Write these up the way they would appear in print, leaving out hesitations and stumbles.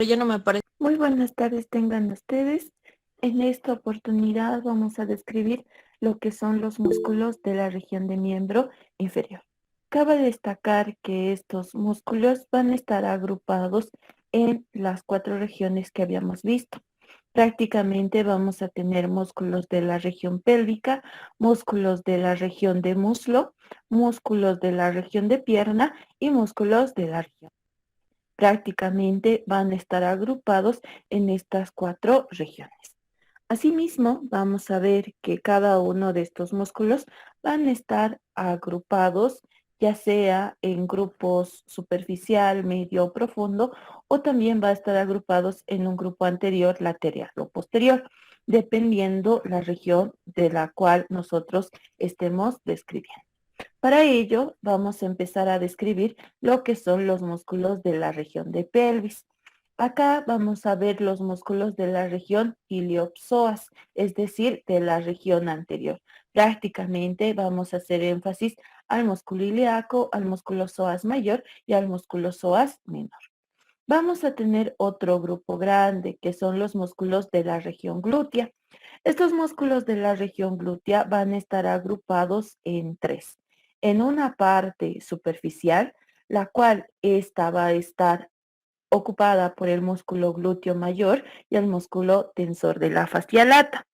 Ya no me aparece. Muy buenas tardes tengan ustedes. En esta oportunidad vamos a describir lo que son los músculos de la región de miembro inferior. Cabe destacar que estos músculos van a estar agrupados en las 4 regiones que habíamos visto. Prácticamente vamos a tener músculos de la región pélvica, músculos de la región de muslo, músculos de la región de pierna y músculos de la región. Prácticamente van a estar agrupados en estas 4 regiones. Asimismo, vamos a ver que cada uno de estos músculos van a estar agrupados ya sea en grupos superficial, medio o profundo, o también va a estar agrupados en un grupo anterior, lateral o posterior, dependiendo la región de la cual nosotros estemos describiendo. Para ello, vamos a empezar a describir lo que son los músculos de la región de pelvis. Acá vamos a ver los músculos de la región iliopsoas, es decir, de la región anterior. Prácticamente vamos a hacer énfasis al músculo ilíaco, al músculo psoas mayor y al músculo psoas menor. Vamos a tener otro grupo grande, que son los músculos de la región glútea. Estos músculos de la región glútea van a estar agrupados en 3. En una parte superficial, la cual esta va a estar ocupada por el músculo glúteo mayor y el músculo tensor de la fascia lata.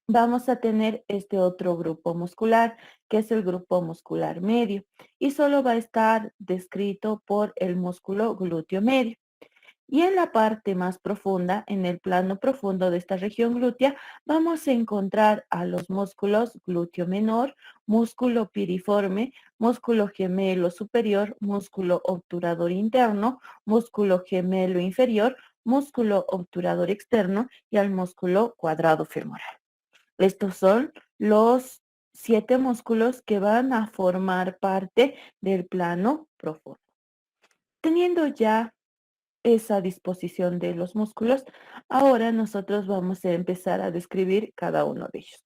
Vamos a tener este otro grupo muscular, que es el grupo muscular medio, y solo va a estar descrito por el músculo glúteo medio. Y en la parte más profunda, en el plano profundo de esta región glútea, vamos a encontrar a los músculos glúteo menor, músculo piriforme, músculo gemelo superior, músculo obturador interno, músculo gemelo inferior, músculo obturador externo y al músculo cuadrado femoral. Estos son los 7 músculos que van a formar parte del plano profundo. Teniendo ya esa disposición de los músculos, ahora nosotros vamos a empezar a describir cada uno de ellos.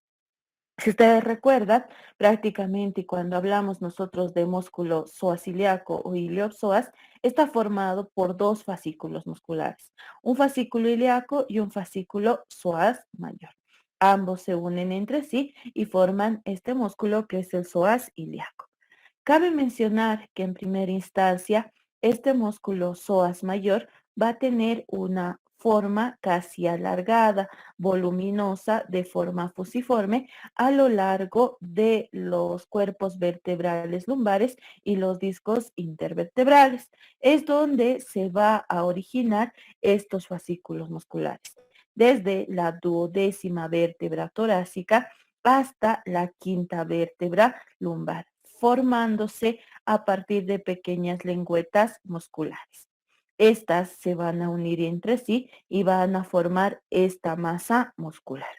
Si ustedes recuerdan, prácticamente cuando hablamos nosotros de músculo psoas-ilíaco o iliopsoas, está formado por 2 fascículos musculares, un fascículo ilíaco y un fascículo psoas mayor. Ambos se unen entre sí y forman este músculo que es el psoas ilíaco. Cabe mencionar que en primera instancia, este músculo psoas mayor va a tener una forma casi alargada, voluminosa, de forma fusiforme a lo largo de los cuerpos vertebrales lumbares y los discos intervertebrales. Es donde se va a originar estos fascículos musculares, desde la duodécima vértebra torácica hasta la quinta vértebra lumbar, formándose a partir de pequeñas lengüetas musculares. Estas se van a unir entre sí y van a formar esta masa muscular,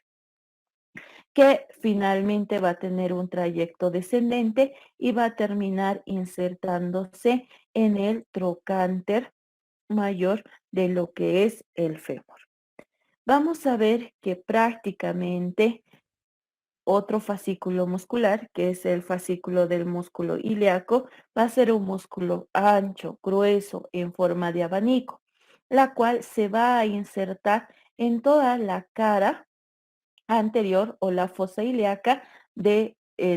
que finalmente va a tener un trayecto descendente y va a terminar insertándose en el trocánter mayor de lo que es el fémur. Vamos a ver que prácticamente otro fascículo muscular, que es el fascículo del músculo ilíaco, va a ser un músculo ancho, grueso, en forma de abanico, la cual se va a insertar en toda la cara anterior o la fosa ilíaca del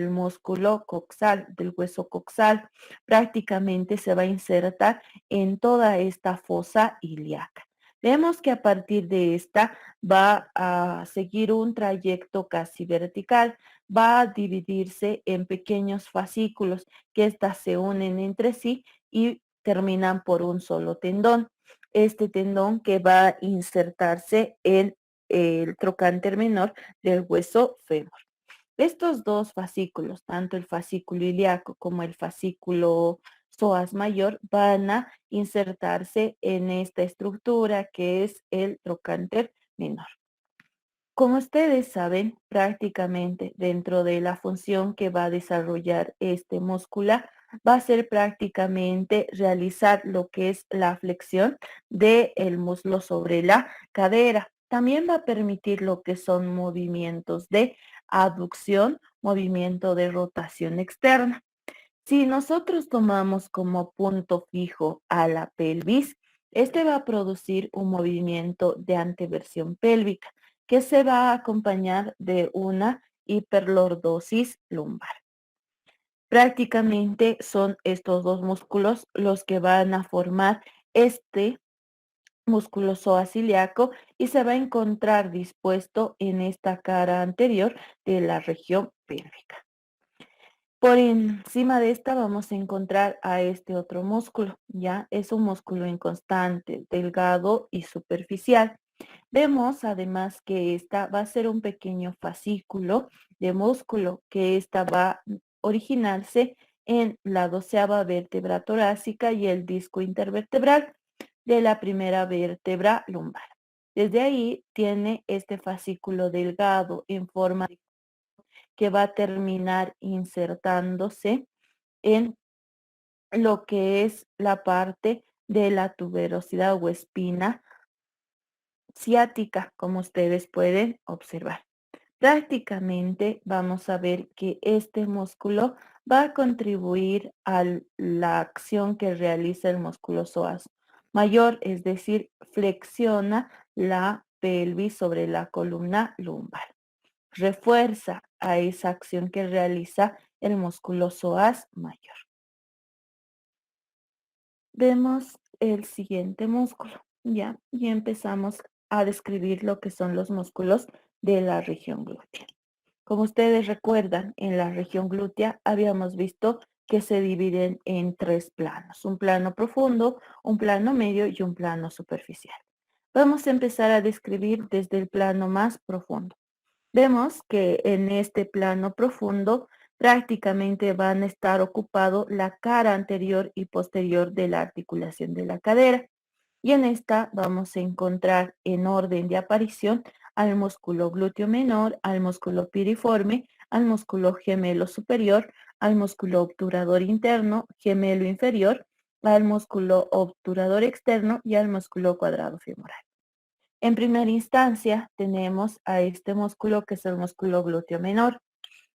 músculo coxal, del hueso coxal. Prácticamente se va a insertar en toda esta fosa ilíaca. Vemos que a partir de esta va a seguir un trayecto casi vertical, va a dividirse en pequeños fascículos que éstas se unen entre sí y terminan por un solo tendón. Este tendón que va a insertarse en el trocánter menor del hueso fémur. Estos 2 fascículos, tanto el fascículo ilíaco como el fascículo psoas mayor, van a insertarse en esta estructura que es el trocánter menor. Como ustedes saben, prácticamente dentro de la función que va a desarrollar este músculo, va a ser prácticamente realizar lo que es la flexión del muslo sobre la cadera. También va a permitir lo que son movimientos de aducción, movimiento de rotación externa. Si nosotros tomamos como punto fijo a la pelvis, Este va a producir un movimiento de anteversión pélvica que se va a acompañar de una hiperlordosis lumbar. Prácticamente son estos dos músculos los que van a formar este músculo psoas-ilíaco y se va a encontrar dispuesto en esta cara anterior de la región pélvica. Por encima de esta vamos a encontrar a este otro músculo, ¿ya? Es un músculo inconstante, delgado y superficial. Vemos además que esta va a ser un pequeño fascículo de músculo, que esta va a originarse en la 12ª vértebra torácica y el disco intervertebral de la primera vértebra lumbar. Desde ahí tiene este fascículo delgado en forma que va a terminar insertándose en lo que es la parte de la tuberosidad o espina ciática, como ustedes pueden observar. Prácticamente vamos a ver que este músculo va a contribuir a la acción que realiza el músculo psoas mayor, es decir, flexiona la pelvis sobre la columna lumbar. Refuerza a esa acción que realiza el músculo psoas mayor. Vemos el siguiente músculo, ¿ya? Y empezamos a describir lo que son los músculos de la región glútea. Como ustedes recuerdan, en la región glútea habíamos visto que se dividen en tres planos, un plano profundo, un plano medio y un plano superficial. Vamos a empezar a describir desde el plano más profundo. Vemos que en este plano profundo prácticamente van a estar ocupado la cara anterior y posterior de la articulación de la cadera. Y en esta vamos a encontrar en orden de aparición al músculo glúteo menor, al músculo piriforme, al músculo gemelo superior, al músculo obturador interno, gemelo inferior, al músculo obturador externo y al músculo cuadrado femoral. En primera instancia tenemos a este músculo que es el músculo glúteo menor.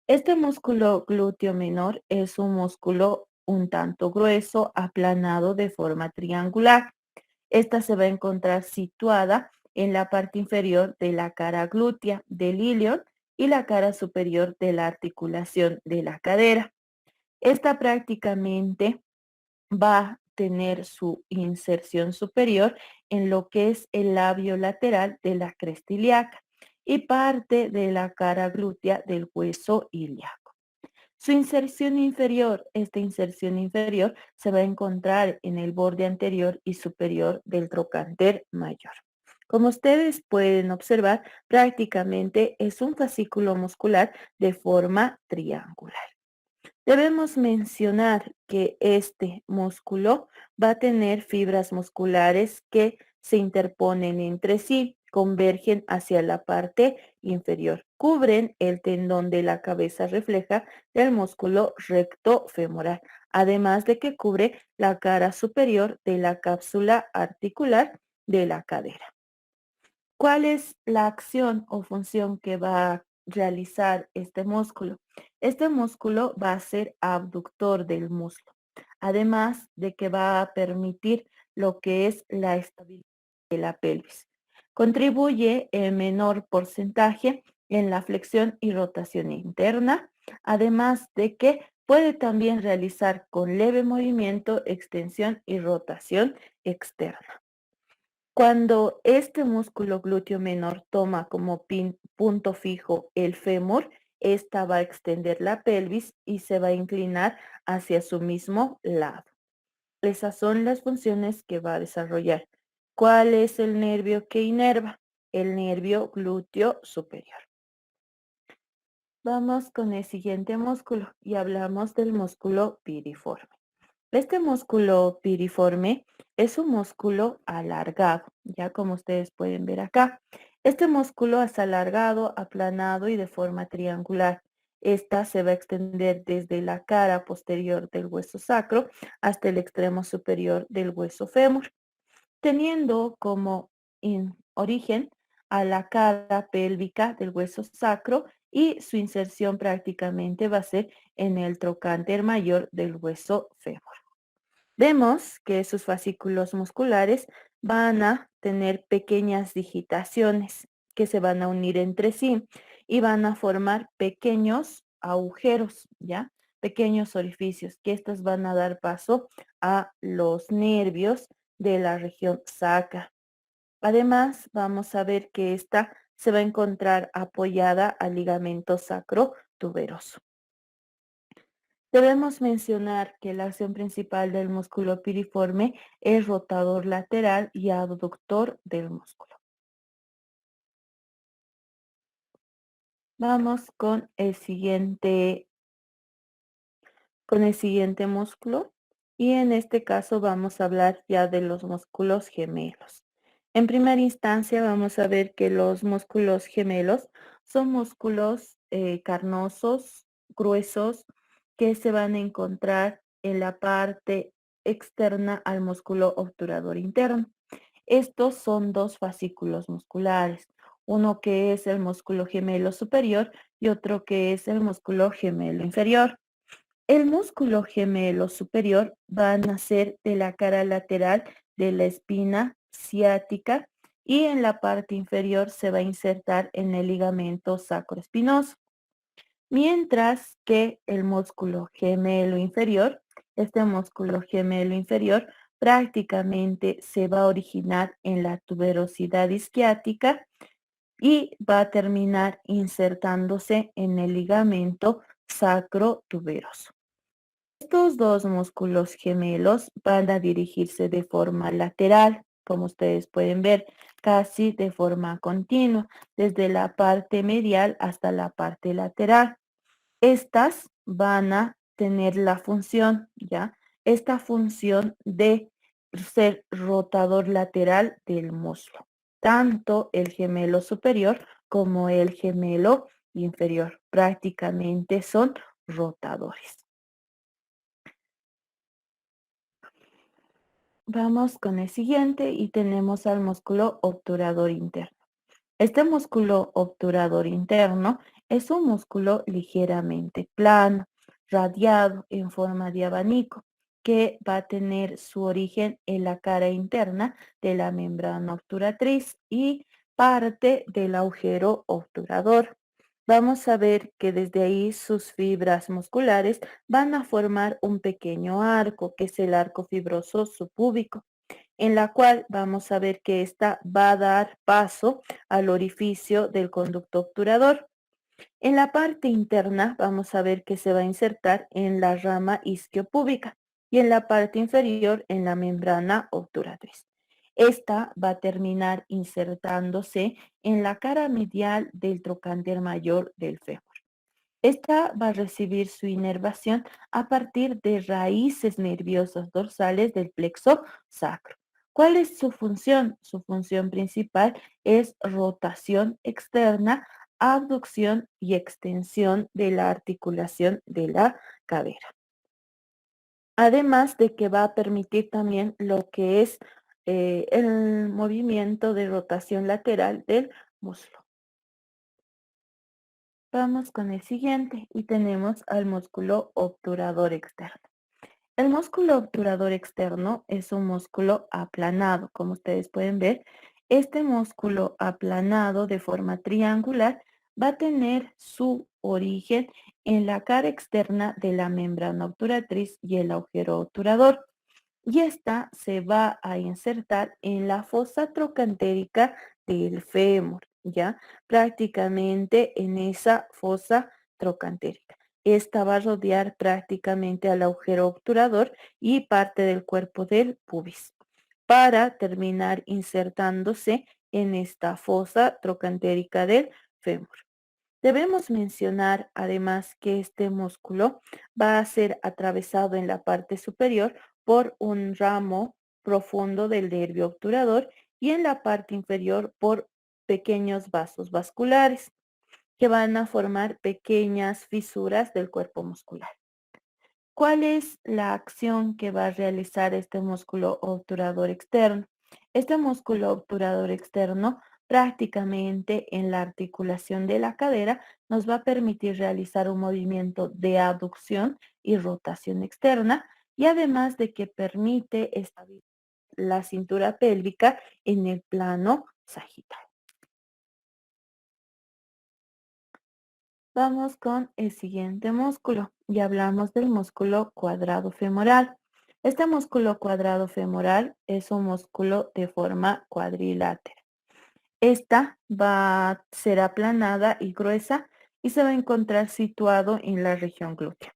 Este músculo glúteo menor es un músculo un tanto grueso, aplanado de forma triangular. Esta se va a encontrar situada en la parte inferior de la cara glútea del ilion y la cara superior de la articulación de la cadera. Esta prácticamente va a tener su inserción superior en lo que es el labio lateral de la cresta ilíaca y parte de la cara glútea del hueso ilíaco. Su inserción inferior, esta inserción inferior se va a encontrar en el borde anterior y superior del trocánter mayor. Como ustedes pueden observar, prácticamente es un fascículo muscular de forma triangular. Debemos mencionar que este músculo va a tener fibras musculares que se interponen entre sí, convergen hacia la parte inferior, cubren el tendón de la cabeza refleja del músculo recto femoral, además de que cubre la cara superior de la cápsula articular de la cadera. ¿Cuál es la acción o función que va a realizar este músculo? Este músculo va a ser abductor del muslo, además de que va a permitir lo que es la estabilidad de la pelvis. Contribuye en menor porcentaje en la flexión y rotación interna, además de que puede también realizar con leve movimiento extensión y rotación externa. Cuando este músculo glúteo menor toma como punto fijo el fémur, esta va a extender la pelvis y se va a inclinar hacia su mismo lado. Esas son las funciones que va a desarrollar. ¿Cuál es el nervio que inerva? El nervio glúteo superior. Vamos con el siguiente músculo y hablamos del músculo piriforme. Este músculo piriforme es un músculo alargado, ya como ustedes pueden ver acá. Este músculo es alargado, aplanado y de forma triangular. Esta se va a extender desde la cara posterior del hueso sacro hasta el extremo superior del hueso fémur, teniendo como origen a la cara pélvica del hueso sacro y su inserción prácticamente va a ser en el trocánter mayor del hueso fémur. Vemos que sus fascículos musculares van a tener pequeñas digitaciones que se van a unir entre sí y van a formar pequeños agujeros, ¿ya? Pequeños orificios, que estos van a dar paso a los nervios de la región sacra. Además, vamos a ver que esta se va a encontrar apoyada al ligamento sacro-tuberoso. Debemos mencionar que la acción principal del músculo piriforme es rotador lateral y abductor del músculo. Vamos con el siguiente músculo y en este caso vamos a hablar ya de los músculos gemelos. En primera instancia vamos a ver que los músculos gemelos son músculos carnosos, gruesos, que se van a encontrar en la parte externa al músculo obturador interno. Estos son dos fascículos musculares, uno que es el músculo gemelo superior y otro que es el músculo gemelo inferior. El músculo gemelo superior va a nacer de la cara lateral de la espina ciática y en la parte inferior se va a insertar en el ligamento sacroespinoso. Mientras que el músculo gemelo inferior, este músculo gemelo inferior prácticamente se va a originar en la tuberosidad isquiática y va a terminar insertándose en el ligamento sacrotuberoso. Estos dos músculos gemelos van a dirigirse de forma lateral, como ustedes pueden ver, casi de forma continua, desde la parte medial hasta la parte lateral. Estas van a tener la función, ¿ya? Esta función de ser rotador lateral del muslo, tanto el gemelo superior como el gemelo inferior. Prácticamente son rotadores. Vamos con el siguiente y tenemos al músculo obturador interno. Este músculo obturador interno es un músculo ligeramente plano, radiado en forma de abanico, que va a tener su origen en la cara interna de la membrana obturatriz y parte del agujero obturador. Vamos a ver que desde ahí sus fibras musculares van a formar un pequeño arco, que es el arco fibroso subpúbico, en la cual vamos a ver que esta va a dar paso al orificio del conducto obturador. En la parte interna vamos a ver que se va a insertar en la rama isquiopúbica y en la parte inferior en la membrana obturatriz. Esta va a terminar insertándose en la cara medial del trocánter mayor del fémur. Esta va a recibir su inervación a partir de raíces nerviosas dorsales del plexo sacro. ¿Cuál es su función? Su función principal es rotación externa, abducción y extensión de la articulación de la cadera. Además de que va a permitir también lo que es el movimiento de rotación lateral del muslo. Vamos con el siguiente y tenemos al músculo obturador externo. El músculo obturador externo es un músculo aplanado, como ustedes pueden ver. Este músculo aplanado de forma triangular va a tener su origen en la cara externa de la membrana obturatriz y el agujero obturador. Y esta se va a insertar en la fosa trocantérica del fémur, ¿ya? Prácticamente en esa fosa trocantérica. Esta va a rodear prácticamente al agujero obturador y parte del cuerpo del pubis para terminar insertándose en esta fosa trocantérica del fémur. Debemos mencionar además que este músculo va a ser atravesado en la parte superior por un ramo profundo del nervio obturador y en la parte inferior por pequeños vasos vasculares que van a formar pequeñas fisuras del cuerpo muscular. ¿Cuál es la acción que va a realizar este músculo obturador externo? Este músculo obturador externo prácticamente en la articulación de la cadera nos va a permitir realizar un movimiento de abducción y rotación externa y además de que permite estabilizar la cintura pélvica en el plano sagital. Vamos con el siguiente músculo y hablamos del músculo cuadrado femoral. Este músculo cuadrado femoral es un músculo de forma cuadrilátera. Esta va a ser aplanada y gruesa y se va a encontrar situado en la región glútea,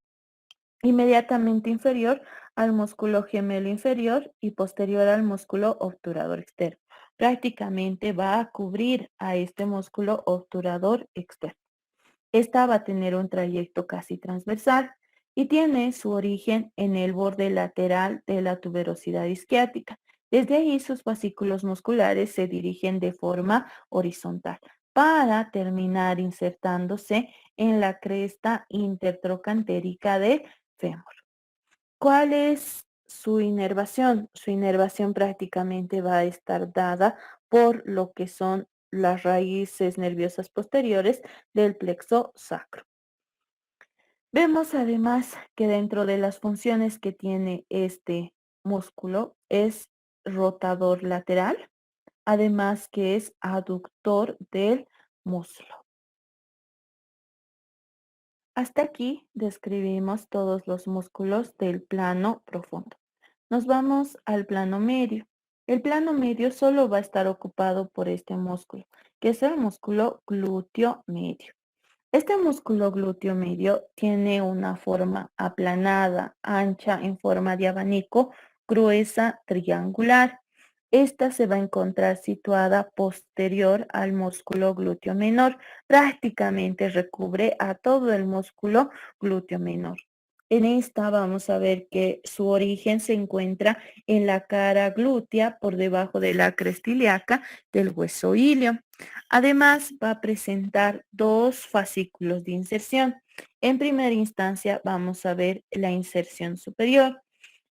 inmediatamente inferior al músculo gemelo inferior y posterior al músculo obturador externo. Prácticamente va a cubrir a este músculo obturador externo. Esta va a tener un trayecto casi transversal y tiene su origen en el borde lateral de la tuberosidad isquiática. Desde ahí sus fascículos musculares se dirigen de forma horizontal para terminar insertándose en la cresta intertrocantérica del fémur. ¿Cuál es su inervación? Su inervación prácticamente va a estar dada por lo que son las raíces nerviosas posteriores del plexo sacro. Vemos además que dentro de las funciones que tiene este músculo es rotador lateral, además que es aductor del muslo. Hasta aquí describimos todos los músculos del plano profundo. Nos vamos al plano medio. El plano medio solo va a estar ocupado por este músculo, que es el músculo glúteo medio. Este músculo glúteo medio tiene una forma aplanada, ancha, en forma de abanico, gruesa, triangular. Esta se va a encontrar situada posterior al músculo glúteo menor. Prácticamente recubre a todo el músculo glúteo menor. En esta vamos a ver que su origen se encuentra en la cara glútea por debajo de la cresta ilíaca del hueso ilio. Además, va a presentar dos fascículos de inserción. En primera instancia, vamos a ver la inserción superior.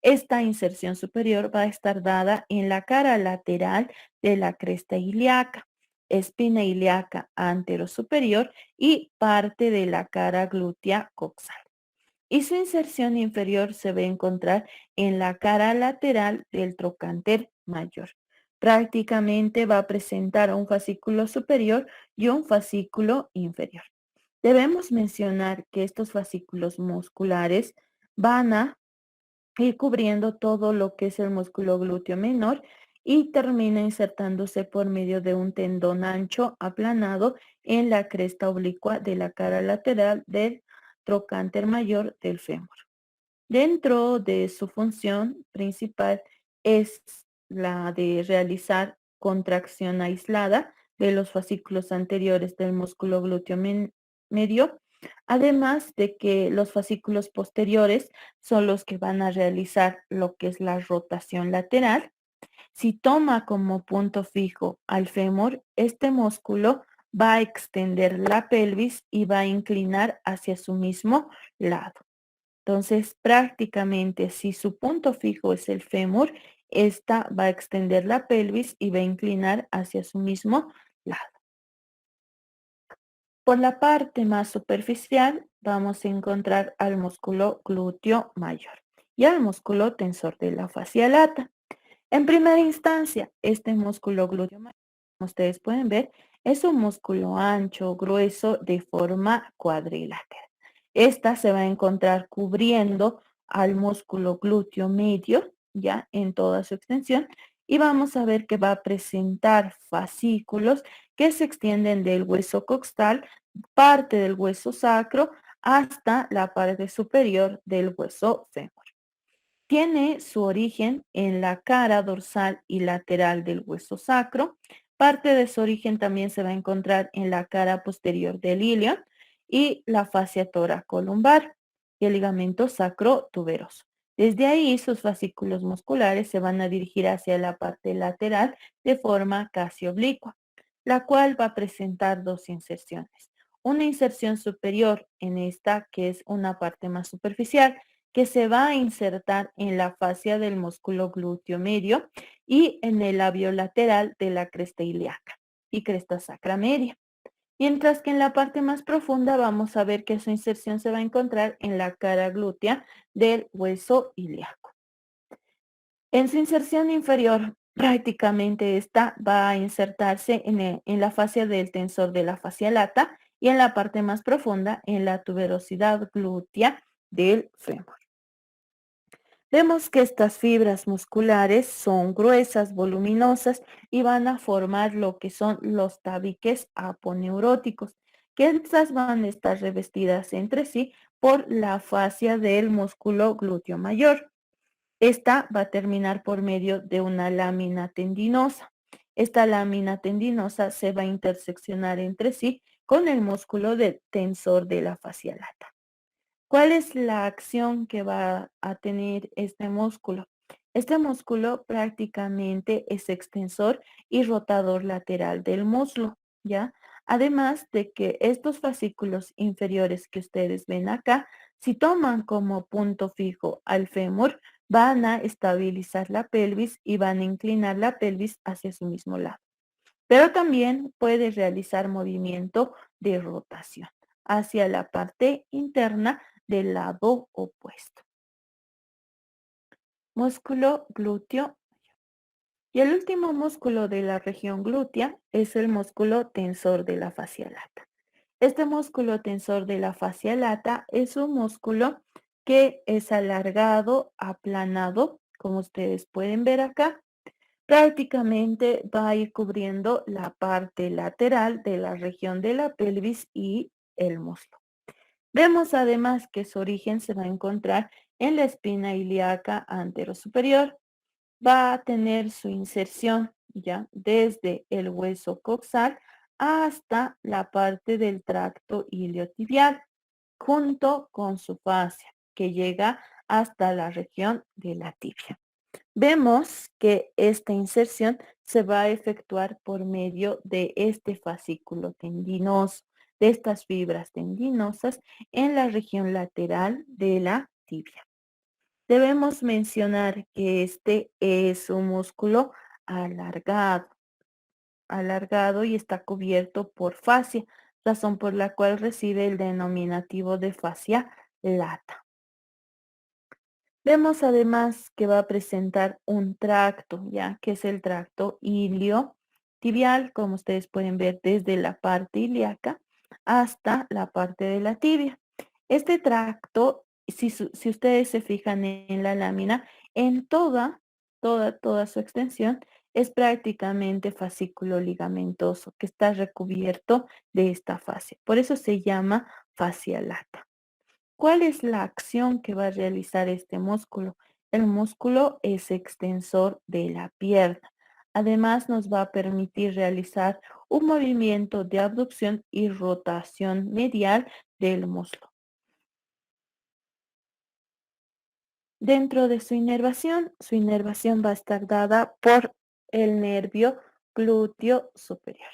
Esta inserción superior va a estar dada en la cara lateral de la cresta ilíaca, espina ilíaca anterosuperior y parte de la cara glútea coxal. Y su inserción inferior se va a encontrar en la cara lateral del trocánter mayor. Prácticamente va a presentar un fascículo superior y un fascículo inferior. Debemos mencionar que estos fascículos musculares van a ir cubriendo todo lo que es el músculo glúteo menor y termina insertándose por medio de un tendón ancho aplanado en la cresta oblicua de la cara lateral del trocánter mayor del fémur. Dentro de su función principal es la de realizar contracción aislada de los fascículos anteriores del músculo glúteo medio, además de que los fascículos posteriores son los que van a realizar lo que es la rotación lateral. Si toma como punto fijo al fémur, este músculo va a extender la pelvis y va a inclinar hacia su mismo lado. Entonces, prácticamente, si su punto fijo es el fémur, esta va a extender la pelvis y va a inclinar hacia su mismo lado. Por la parte más superficial, vamos a encontrar al músculo glúteo mayor y al músculo tensor de la fascia lata. En primera instancia, este músculo glúteo mayor, como ustedes pueden ver, es un músculo ancho, grueso, de forma cuadrilátera. Esta se va a encontrar cubriendo al músculo glúteo medio, ya en toda su extensión, y vamos a ver que va a presentar fascículos que se extienden del hueso costal, parte del hueso sacro, hasta la parte superior del hueso fémur. Tiene su origen en la cara dorsal y lateral del hueso sacro. Parte de su origen también se va a encontrar en la cara posterior del ilion y la fascia toracolumbar y el ligamento sacro-tuberoso. Desde ahí sus fascículos musculares se van a dirigir hacia la parte lateral de forma casi oblicua, la cual va a presentar dos inserciones. Una inserción superior en esta, que es una parte más superficial, que se va a insertar en la fascia del músculo glúteo medio y en el labio lateral de la cresta ilíaca y cresta sacra media. Mientras que en la parte más profunda vamos a ver que su inserción se va a encontrar en la cara glútea del hueso ilíaco. En su inserción inferior, prácticamente esta va a insertarse en la fascia del tensor de la fascia lata y en la parte más profunda, en la tuberosidad glútea del fémur. Vemos que estas fibras musculares son gruesas, voluminosas y van a formar lo que son los tabiques aponeuróticos, que estas van a estar revestidas entre sí por la fascia del músculo glúteo mayor. Esta va a terminar por medio de una lámina tendinosa. Esta lámina tendinosa se va a interseccionar entre sí con el músculo del tensor de la fascia lata. ¿Cuál es la acción que va a tener este músculo? Este músculo prácticamente es extensor y rotador lateral del muslo, ¿ya? Además de que estos fascículos inferiores que ustedes ven acá, si toman como punto fijo al fémur, van a estabilizar la pelvis y van a inclinar la pelvis hacia su mismo lado. Pero también puede realizar movimiento de rotación hacia la parte interna del lado opuesto. Músculo glúteo. Y el último músculo de la región glútea es el músculo tensor de la fascia lata. Este músculo tensor de la fascia lata es un músculo que es alargado, aplanado, como ustedes pueden ver acá. Prácticamente va a ir cubriendo la parte lateral de la región de la pelvis y el muslo. Vemos además que su origen se va a encontrar en la espina ilíaca anterosuperior. Va a tener su inserción ya desde el hueso coxal hasta la parte del tracto iliotibial, junto con su fascia, que llega hasta la región de la tibia. Vemos que esta inserción se va a efectuar por medio de este fascículo tendinoso, de estas fibras tendinosas en la región lateral de la tibia. Debemos mencionar que este es un músculo alargado, alargado y está cubierto por fascia, razón por la cual recibe el denominativo de fascia lata. Vemos además que va a presentar un tracto, ya que es el tracto iliotibial, como ustedes pueden ver desde la parte ilíaca hasta la parte de la tibia. Este tracto, si ustedes se fijan en la lámina, en toda su extensión, es prácticamente fascículo ligamentoso que está recubierto de esta fascia. Por eso se llama fascia lata. ¿Cuál es la acción que va a realizar este músculo? El músculo es extensor de la pierna. Además, nos va a permitir realizar un movimiento de abducción y rotación medial del muslo. Dentro de su inervación va a estar dada por el nervio glúteo superior.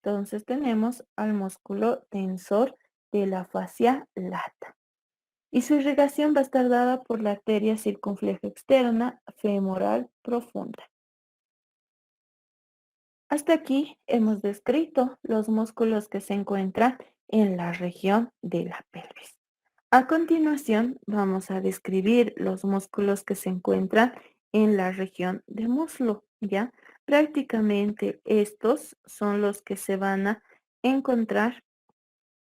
Entonces tenemos al músculo tensor de la fascia lata. Y su irrigación va a estar dada por la arteria circunfleja externa femoral profunda. Hasta aquí hemos descrito los músculos que se encuentran en la región de la pelvis. A continuación vamos a describir los músculos que se encuentran en la región de muslo, ¿ya? Prácticamente estos son los que se van a encontrar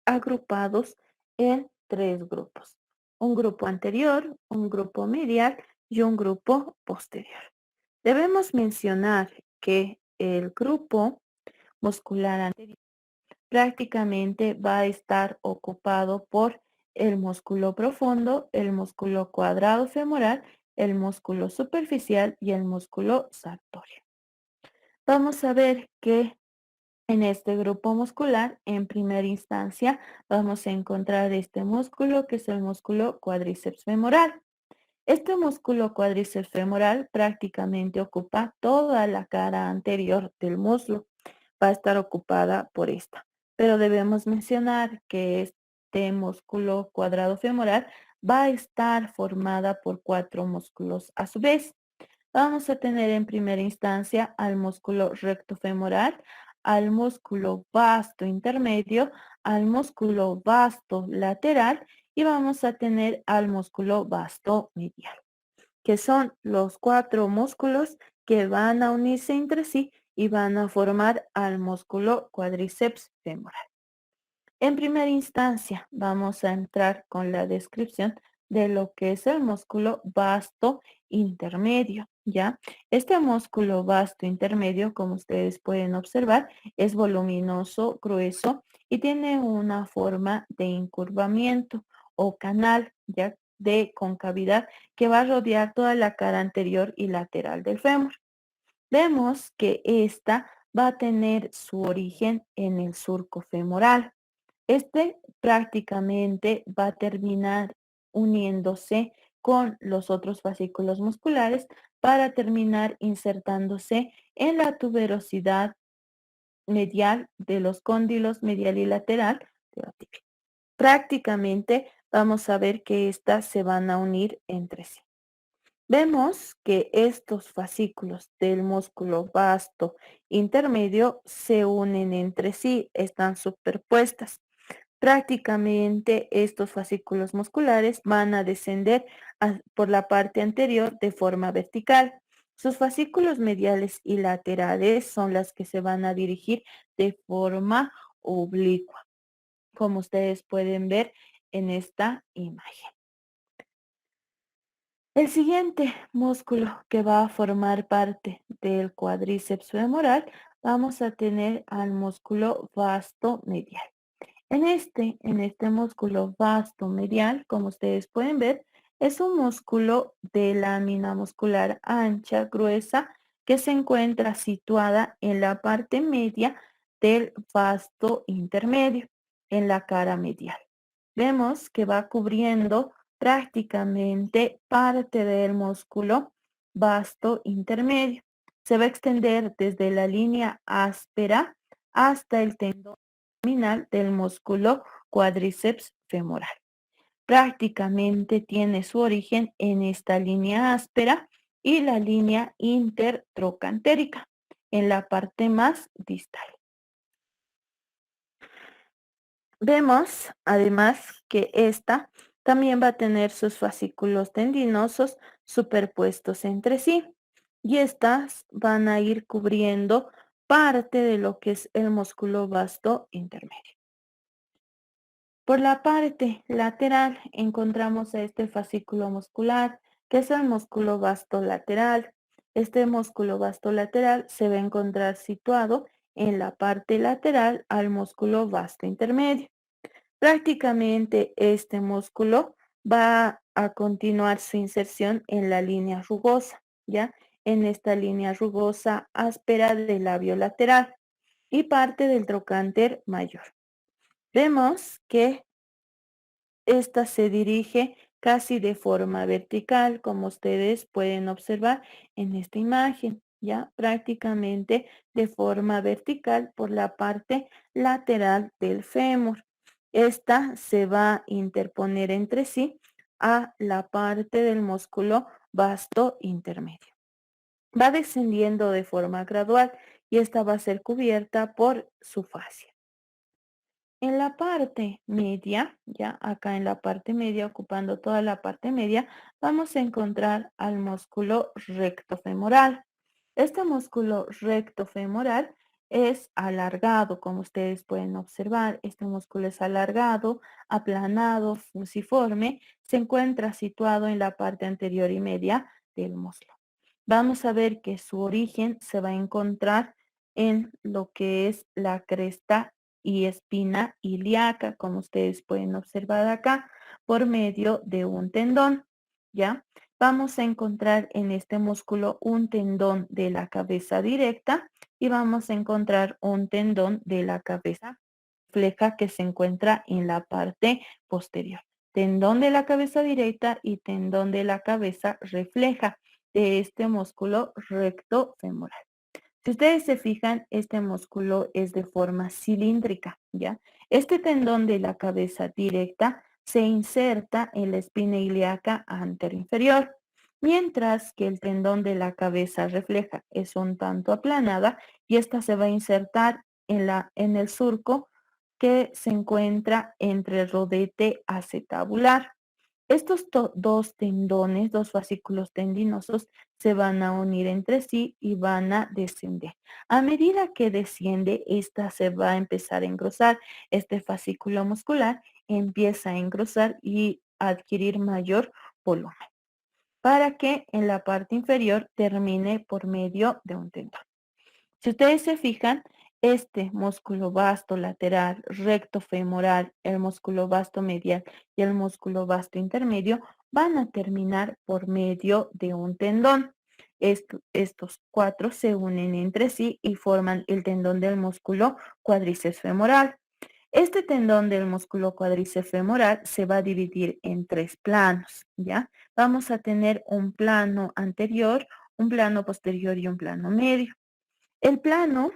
agrupados en tres grupos. Un grupo anterior, un grupo medial y un grupo posterior. Debemos mencionar que el grupo muscular anterior prácticamente va a estar ocupado por el músculo profundo, el músculo cuadrado femoral, el músculo superficial y el músculo sartorio. Vamos a ver que en este grupo muscular, en primera instancia, vamos a encontrar este músculo que es el músculo cuádriceps femoral. Este músculo cuádriceps femoral prácticamente ocupa toda la cara anterior del muslo. Va a estar ocupada por esta. Pero debemos mencionar que este músculo cuadrado femoral va a estar formada por cuatro músculos a su vez. Vamos a tener en primera instancia al músculo recto femoral, al músculo vasto intermedio, al músculo vasto lateral y vamos a tener al músculo vasto medial. que son los 4 músculos que van a unirse entre sí y van a formar al músculo cuádriceps femoral. En primera instancia, vamos a entrar con la descripción de lo que es el músculo vasto intermedio, ¿ya? Este músculo vasto intermedio, como ustedes pueden observar, es voluminoso, grueso y tiene una forma de encurvamiento o canal, ¿ya? De concavidad que va a rodear toda la cara anterior y lateral del fémur. Vemos que esta va a tener su origen en el surco femoral. Este prácticamente va a terminar uniéndose con los otros fascículos musculares para terminar insertándose en la tuberosidad medial de los cóndilos medial y lateral de la tibia. Prácticamente vamos a ver que estas se van a unir entre sí. Vemos que estos fascículos del músculo vasto intermedio se unen entre sí, están superpuestas. Prácticamente estos fascículos musculares van a descender por la parte anterior de forma vertical. Sus fascículos mediales y laterales son las que se van a dirigir de forma oblicua, como ustedes pueden ver en esta imagen. El siguiente músculo que va a formar parte del cuádriceps femoral, vamos a tener al músculo vasto medial. En este músculo vasto medial, como ustedes pueden ver, es un músculo de lámina muscular ancha, gruesa, que se encuentra situada en la parte media del vasto intermedio, en la cara medial. Vemos que va cubriendo prácticamente parte del músculo vasto intermedio. Se va a extender desde la línea áspera hasta el tendón terminal del músculo cuádriceps femoral. Prácticamente tiene su origen en esta línea áspera y la línea intertrocantérica, en la parte más distal. Vemos además que esta también va a tener sus fascículos tendinosos superpuestos entre sí y estas van a ir cubriendo parte de lo que es el músculo vasto intermedio. Por la parte lateral encontramos a este fascículo muscular, que es el músculo vasto lateral. Este músculo vasto lateral se va a encontrar situado en la parte lateral al músculo vasto intermedio. Prácticamente este músculo va a continuar su inserción en la línea rugosa, ¿ya? En esta línea rugosa áspera del labio lateral y parte del trocánter mayor. Vemos que esta se dirige casi de forma vertical, como ustedes pueden observar en esta imagen, ya prácticamente de forma vertical por la parte lateral del fémur. Esta se va a interponer entre sí a la parte del músculo vasto intermedio. Va descendiendo de forma gradual y esta va a ser cubierta por su fascia. En la parte media, ya acá en la parte media, ocupando toda la parte media, vamos a encontrar al músculo recto femoral. Este músculo recto femoral es alargado, como ustedes pueden observar. Este músculo es alargado, aplanado, fusiforme. Se encuentra situado en la parte anterior y media del muslo. Vamos a ver que su origen se va a encontrar en lo que es la cresta y espina ilíaca, como ustedes pueden observar acá, por medio de un tendón, ¿ya? Vamos a encontrar en este músculo un tendón de la cabeza directa y vamos a encontrar un tendón de la cabeza fleja que se encuentra en la parte posterior. Tendón de la cabeza directa y tendón de la cabeza refleja de este músculo recto femoral. Si ustedes se fijan, este músculo es de forma cilíndrica, ¿ya? Este tendón de la cabeza directa se inserta en la espina ilíaca anteroinferior, mientras que el tendón de la cabeza refleja es un tanto aplanada y esta se va a insertar en el surco que se encuentra entre el rodete acetabular. Estos dos tendones, dos fascículos tendinosos, se van a unir entre sí y van a descender. A medida que desciende, esta se va a empezar a engrosar. Este fascículo muscular empieza a engrosar y a adquirir mayor volumen para que en la parte inferior termine por medio de un tendón. Si ustedes se fijan, este músculo vasto lateral, recto femoral, el músculo vasto medial y el músculo vasto intermedio van a terminar por medio de un tendón. Estos cuatro se unen entre sí y forman el tendón del músculo cuádriceps femoral. Este tendón del músculo cuádriceps femoral se va a dividir en tres planos, ¿ya? Vamos a tener un plano anterior, un plano posterior y un plano medio. El plano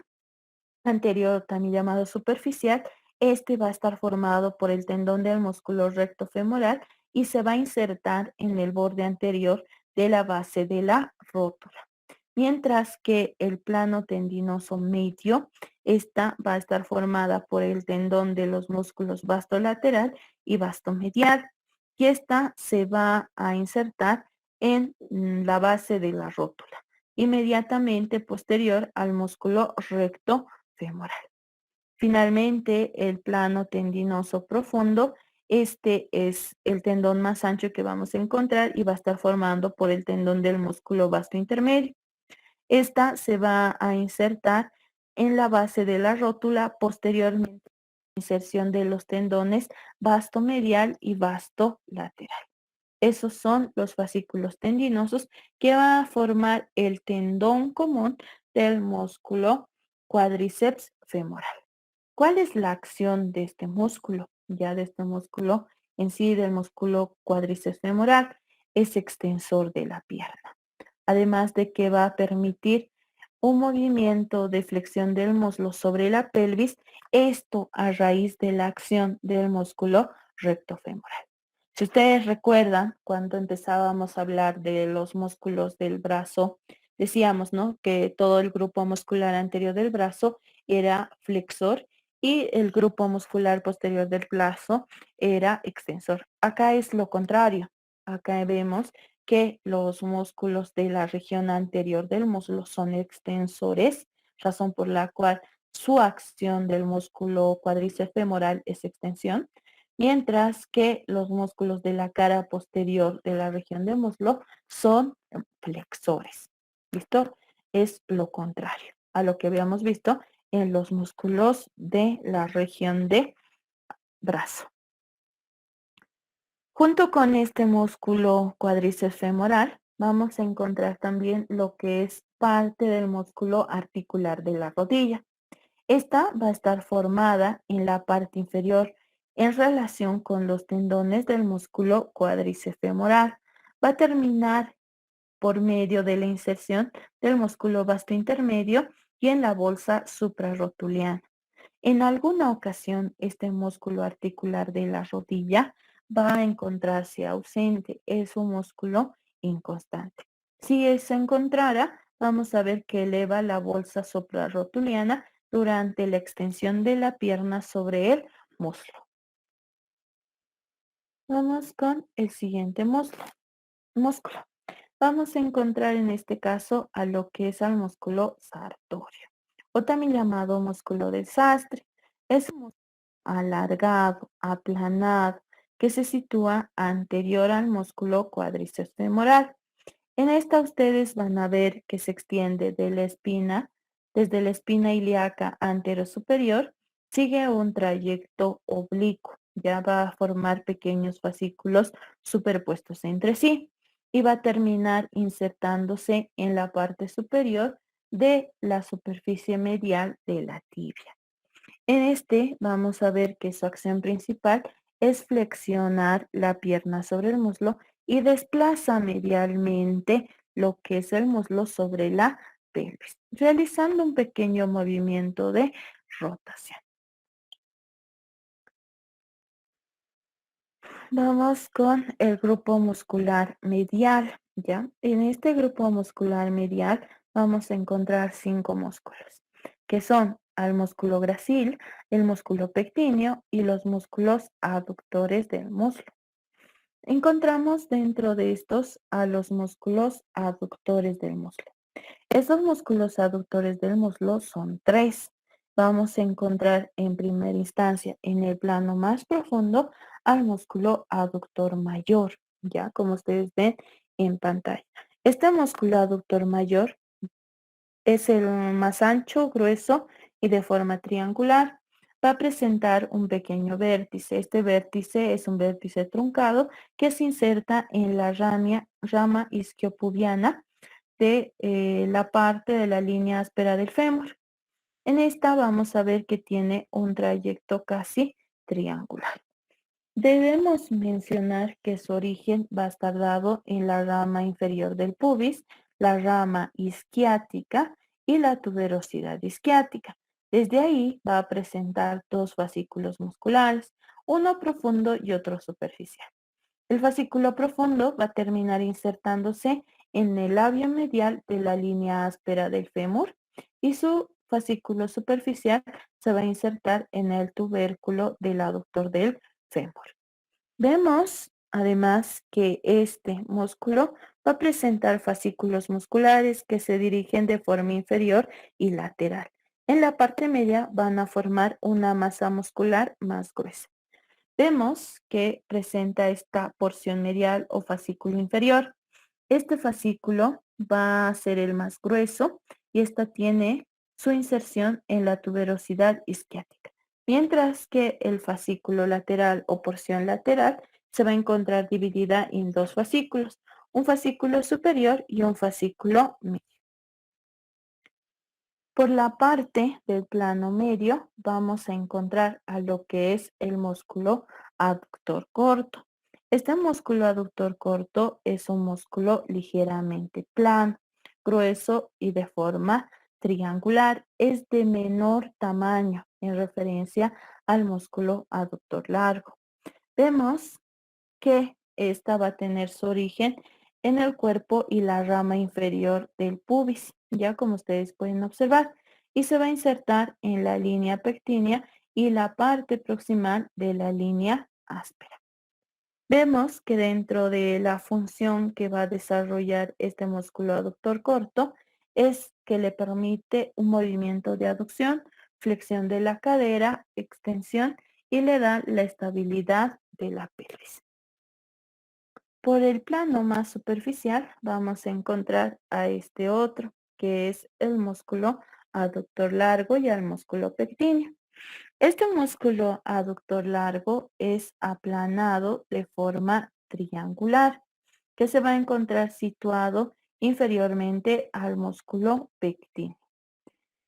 anterior, también llamado superficial, este va a estar formado por el tendón del músculo recto femoral y se va a insertar en el borde anterior de la base de la rótula. Mientras que el plano tendinoso medio, esta va a estar formada por el tendón de los músculos vasto lateral y vasto medial. Y esta se va a insertar en la base de la rótula, inmediatamente posterior al músculo recto femoral. Finalmente, el plano tendinoso profundo, este es el tendón más ancho que vamos a encontrar y va a estar formando por el tendón del músculo vasto intermedio. Esta se va a insertar en la base de la rótula posteriormente a la inserción de los tendones vasto medial y vasto lateral. Esos son los fascículos tendinosos que van a formar el tendón común del músculo cuádriceps femoral. ¿Cuál es la acción de este músculo? Ya de este músculo en sí, del músculo cuádriceps femoral, es extensor de la pierna. Además de que va a permitir un movimiento de flexión del muslo sobre la pelvis, esto a raíz de la acción del músculo recto femoral. Si ustedes recuerdan, cuando empezábamos a hablar de los músculos del brazo, decíamos, ¿no? Que todo el grupo muscular anterior del brazo era flexor y el grupo muscular posterior del brazo era extensor. Acá es lo contrario. Acá vemos que los músculos de la región anterior del muslo son extensores, razón por la cual su acción del músculo cuádriceps femoral es extensión, mientras que los músculos de la cara posterior de la región del muslo son flexores. ¿Listo? Es lo contrario a lo que habíamos visto en los músculos de la región de brazo. Junto con este músculo cuádriceps femoral, vamos a encontrar también lo que es parte del músculo articular de la rodilla. Esta va a estar formada en la parte inferior en relación con los tendones del músculo cuádriceps femoral. Va a terminar por medio de la inserción del músculo vasto intermedio y en la bolsa suprarrotuliana. En alguna ocasión, este músculo articular de la rodilla va a encontrarse ausente. Es un músculo inconstante. Si se encontrara, vamos a ver que eleva la bolsa suprarrotuliana durante la extensión de la pierna sobre el muslo. Vamos con el siguiente músculo. Vamos a encontrar en este caso a lo que es al músculo sartorio, o también llamado músculo del sastre. Es un músculo alargado, aplanado, que se sitúa anterior al músculo cuádriceps femoral. En esta ustedes van a ver que se extiende de la espina, desde la espina ilíaca superior, sigue un trayecto oblicuo. Ya va a formar pequeños fascículos superpuestos entre sí y va a terminar insertándose en la parte superior de la superficie medial de la tibia. En este vamos a ver que su acción principal es flexionar la pierna sobre el muslo y desplaza medialmente lo que es el muslo sobre la pelvis, realizando un pequeño movimiento de rotación. Vamos con el grupo muscular medial, ¿ya? En este grupo muscular medial vamos a encontrar 5 músculos, que son al músculo gracil, el músculo pectíneo y los músculos aductores del muslo. Encontramos dentro de estos a los músculos aductores del muslo. Estos músculos aductores del muslo son tres. Vamos a encontrar en primera instancia en el plano más profundo al músculo aductor mayor, ya como ustedes ven en pantalla. Este músculo aductor mayor es el más ancho, grueso y de forma triangular. Va a presentar un pequeño vértice. Este vértice es un vértice truncado que se inserta en la rama isquiopubiana de la parte de la línea áspera del fémur. En esta vamos a ver que tiene un trayecto casi triangular. Debemos mencionar que su origen va a estar dado en la rama inferior del pubis, la rama isquiática y la tuberosidad isquiática. Desde ahí va a presentar dos fascículos musculares, uno profundo y otro superficial. El fascículo profundo va a terminar insertándose en el labio medial de la línea áspera del fémur y su fascículo superficial se va a insertar en el tubérculo del aductor del fémur. Vemos además que este músculo va a presentar fascículos musculares que se dirigen de forma inferior y lateral. En la parte media van a formar una masa muscular más gruesa. Vemos que presenta esta porción medial o fascículo inferior. Este fascículo va a ser el más grueso y esta tiene su inserción en la tuberosidad isquiática, mientras que el fascículo lateral o porción lateral se va a encontrar dividida en dos fascículos, un fascículo superior y un fascículo medio. Por la parte del plano medio vamos a encontrar a lo que es el músculo aductor corto. Este músculo aductor corto es un músculo ligeramente plano, grueso y de forma triangular. Es de menor tamaño en referencia al músculo aductor largo. Vemos que esta va a tener su origen en el cuerpo y la rama inferior del pubis, ya como ustedes pueden observar, y se va a insertar en la línea pectínea y la parte proximal de la línea áspera. Vemos que dentro de la función que va a desarrollar este músculo aductor corto es que le permite un movimiento de aducción, flexión de la cadera, extensión y le da la estabilidad de la pelvis. Por el plano más superficial vamos a encontrar a este otro, que es el músculo aductor largo y al músculo pectíneo. Este músculo aductor largo es aplanado de forma triangular, que se va a encontrar situado inferiormente al músculo pectíneo.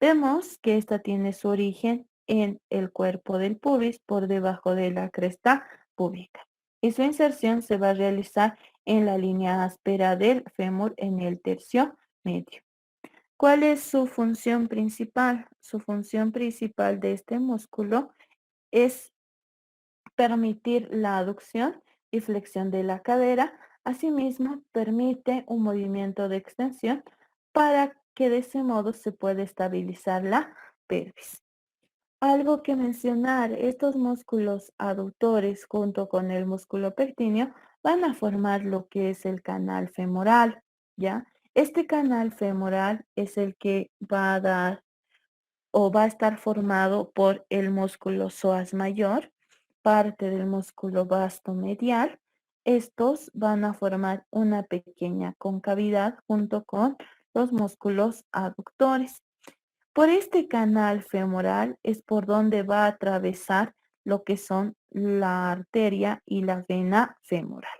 Vemos que esta tiene su origen en el cuerpo del pubis por debajo de la cresta púbica y su inserción se va a realizar en la línea áspera del fémur en el tercio medio. ¿Cuál es su función principal? Su función principal de este músculo es permitir la aducción y flexión de la cadera. Asimismo, permite un movimiento de extensión para que de ese modo se pueda estabilizar la pelvis. Algo que mencionar, estos músculos aductores junto con el músculo pectíneo van a formar lo que es el canal femoral, ¿ya? Este canal femoral es el que va a dar o va a estar formado por el músculo psoas mayor, parte del músculo vasto medial. Estos van a formar una pequeña concavidad junto con los músculos aductores. Por este canal femoral es por donde va a atravesar lo que son la arteria y la vena femoral.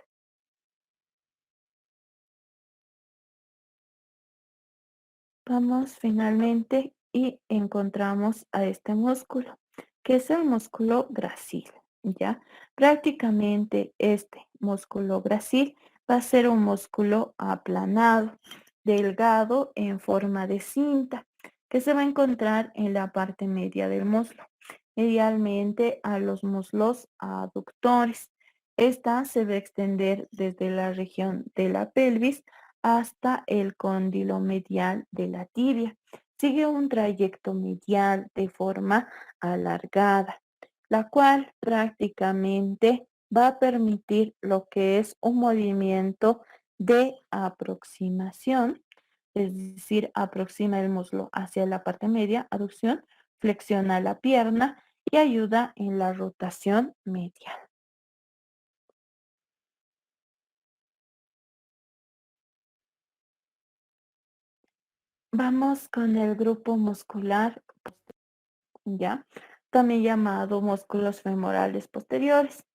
Vamos finalmente y encontramos a este músculo, que es el músculo gracil, ¿ya? Prácticamente este músculo gracil va a ser un músculo aplanado, delgado en forma de cinta, que se va a encontrar en la parte media del muslo, medialmente a los muslos aductores. Esta se va a extender desde la región de la pelvis hasta el cóndilo medial de la tibia. Sigue un trayecto medial de forma alargada, la cual prácticamente va a permitir lo que es un movimiento de aproximación, es decir, aproxima el muslo hacia la parte media, aducción, flexiona la pierna y ayuda en la rotación medial. Vamos con el grupo muscular, ¿ya? También llamado músculos femorales posteriores.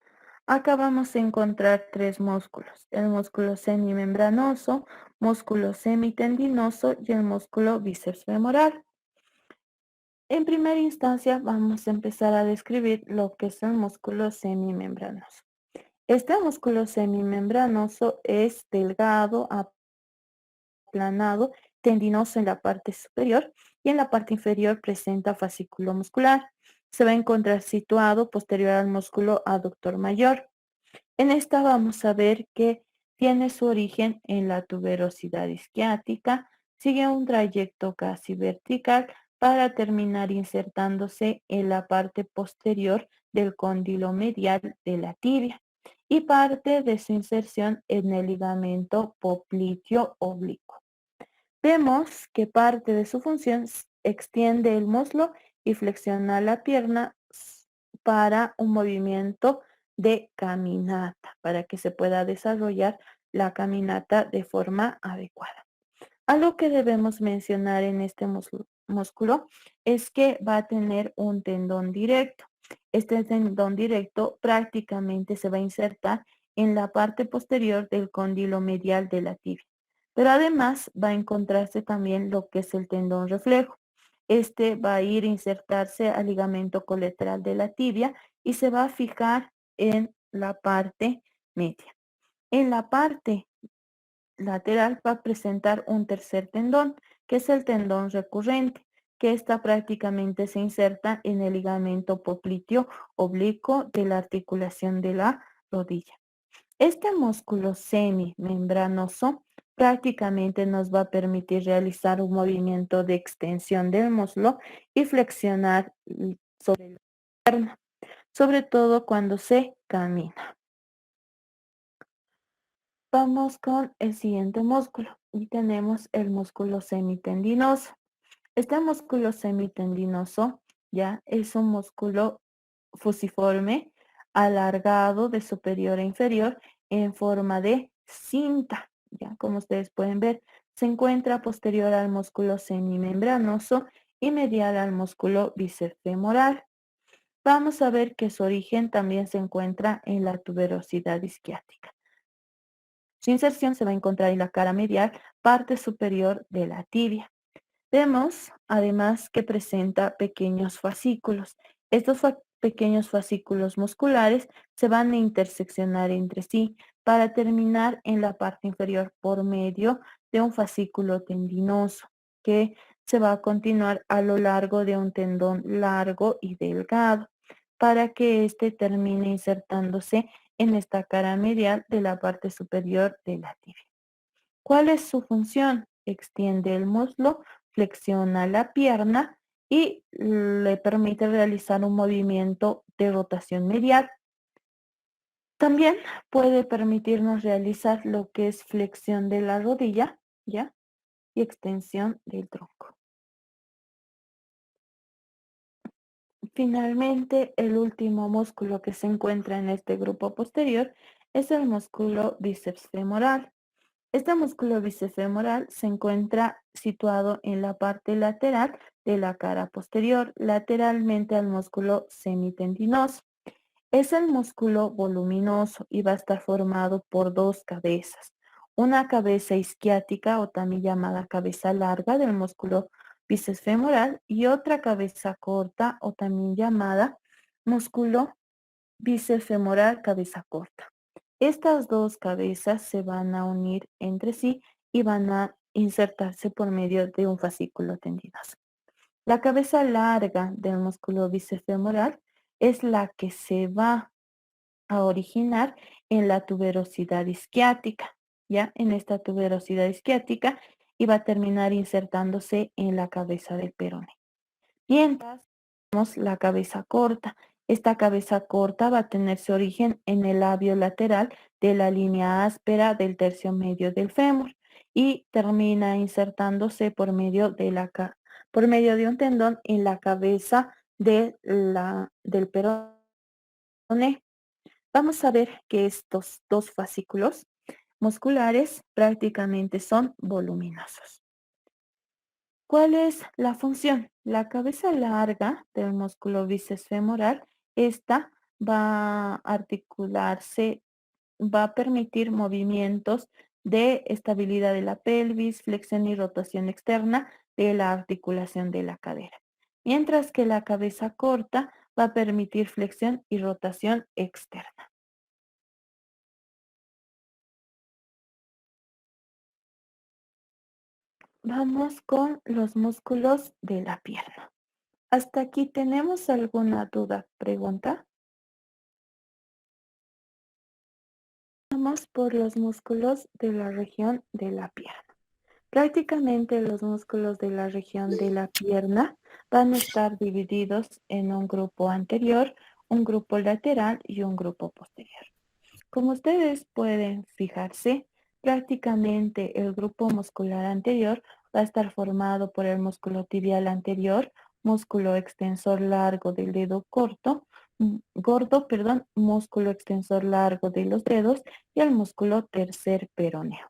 Acá vamos a encontrar tres músculos: el músculo semimembranoso, músculo semitendinoso y el músculo bíceps femoral. En primera instancia vamos a empezar a describir lo que es el músculo semimembranoso. Este músculo semimembranoso es delgado, aplanado, tendinoso en la parte superior y en la parte inferior presenta fascículo muscular. Se va a encontrar situado posterior al músculo aductor mayor. En esta vamos a ver que tiene su origen en la tuberosidad isquiática, sigue un trayecto casi vertical para terminar insertándose en la parte posterior del cóndilo medial de la tibia y parte de su inserción en el ligamento popliteo oblicuo. Vemos que parte de su función extiende el muslo y flexiona la pierna para un movimiento de caminata, para que se pueda desarrollar la caminata de forma adecuada. Algo que debemos mencionar en este músculo es que va a tener un tendón directo. Este tendón directo prácticamente se va a insertar en la parte posterior del cóndilo medial de la tibia. Pero además va a encontrarse también lo que es el tendón reflejo. Este va a ir a insertarse al ligamento colateral de la tibia y se va a fijar en la parte media. En la parte lateral va a presentar un tercer tendón, que es el tendón recurrente, que esta prácticamente se inserta en el ligamento popliteo oblicuo de la articulación de la rodilla. Este músculo semimembranoso prácticamente nos va a permitir realizar un movimiento de extensión del muslo y flexionar sobre la pierna, sobre todo cuando se camina. Vamos con el siguiente músculo y tenemos el músculo semitendinoso. Este músculo semitendinoso ya es un músculo fusiforme, alargado de superior a inferior en forma de cinta. Ya, como ustedes pueden ver, se encuentra posterior al músculo semimembranoso y medial al músculo bíceps femoral. Vamos a ver que su origen también se encuentra en la tuberosidad isquiática. Su inserción se va a encontrar en la cara medial, parte superior de la tibia. Vemos además que presenta pequeños fascículos. Estos pequeños fascículos musculares se van a interseccionar entre sí para terminar en la parte inferior por medio de un fascículo tendinoso que se va a continuar a lo largo de un tendón largo y delgado para que éste termine insertándose en esta cara medial de la parte superior de la tibia. ¿Cuál es su función? Extiende el muslo, flexiona la pierna y le permite realizar un movimiento de rotación medial. También puede permitirnos realizar lo que es flexión de la rodilla, ¿ya? Y extensión del tronco. Finalmente, el último músculo que se encuentra en este grupo posterior es el músculo bíceps femoral. Este músculo bicefemoral se encuentra situado en la parte lateral de la cara posterior, lateralmente al músculo semitendinoso. Es el músculo voluminoso y va a estar formado por dos cabezas. Una cabeza isquiática o también llamada cabeza larga del músculo bíceps femoral y otra cabeza corta o también llamada músculo bíceps femoral cabeza corta. Estas dos cabezas se van a unir entre sí y van a insertarse por medio de un fascículo tendinoso. La cabeza larga del músculo bíceps femoral es la que se va a originar en la tuberosidad isquiática, ¿ya? En esta tuberosidad isquiática y va a terminar insertándose en la cabeza del peroné. Mientras tenemos la cabeza corta. Esta cabeza corta va a tener su origen en el labio lateral de la línea áspera del tercio medio del fémur y termina insertándose por medio de un tendón en la cabeza del peroné. Vamos a ver que estos dos fascículos musculares prácticamente son voluminosos. ¿Cuál es la función? La cabeza larga del músculo bíceps femoral, esta va a articularse, va a permitir movimientos de estabilidad de la pelvis, flexión y rotación externa de la articulación de la cadera. Mientras que la cabeza corta va a permitir flexión y rotación externa. Vamos con los músculos de la pierna. ¿Hasta aquí tenemos alguna duda, pregunta? Vamos por los músculos de la región de la pierna. Prácticamente los músculos de la región de la pierna van a estar divididos en un grupo anterior, un grupo lateral y un grupo posterior. Como ustedes pueden fijarse, prácticamente el grupo muscular anterior va a estar formado por el músculo tibial anterior, músculo extensor largo del dedo gordo, músculo extensor largo de los dedos y el músculo tercer peroneo.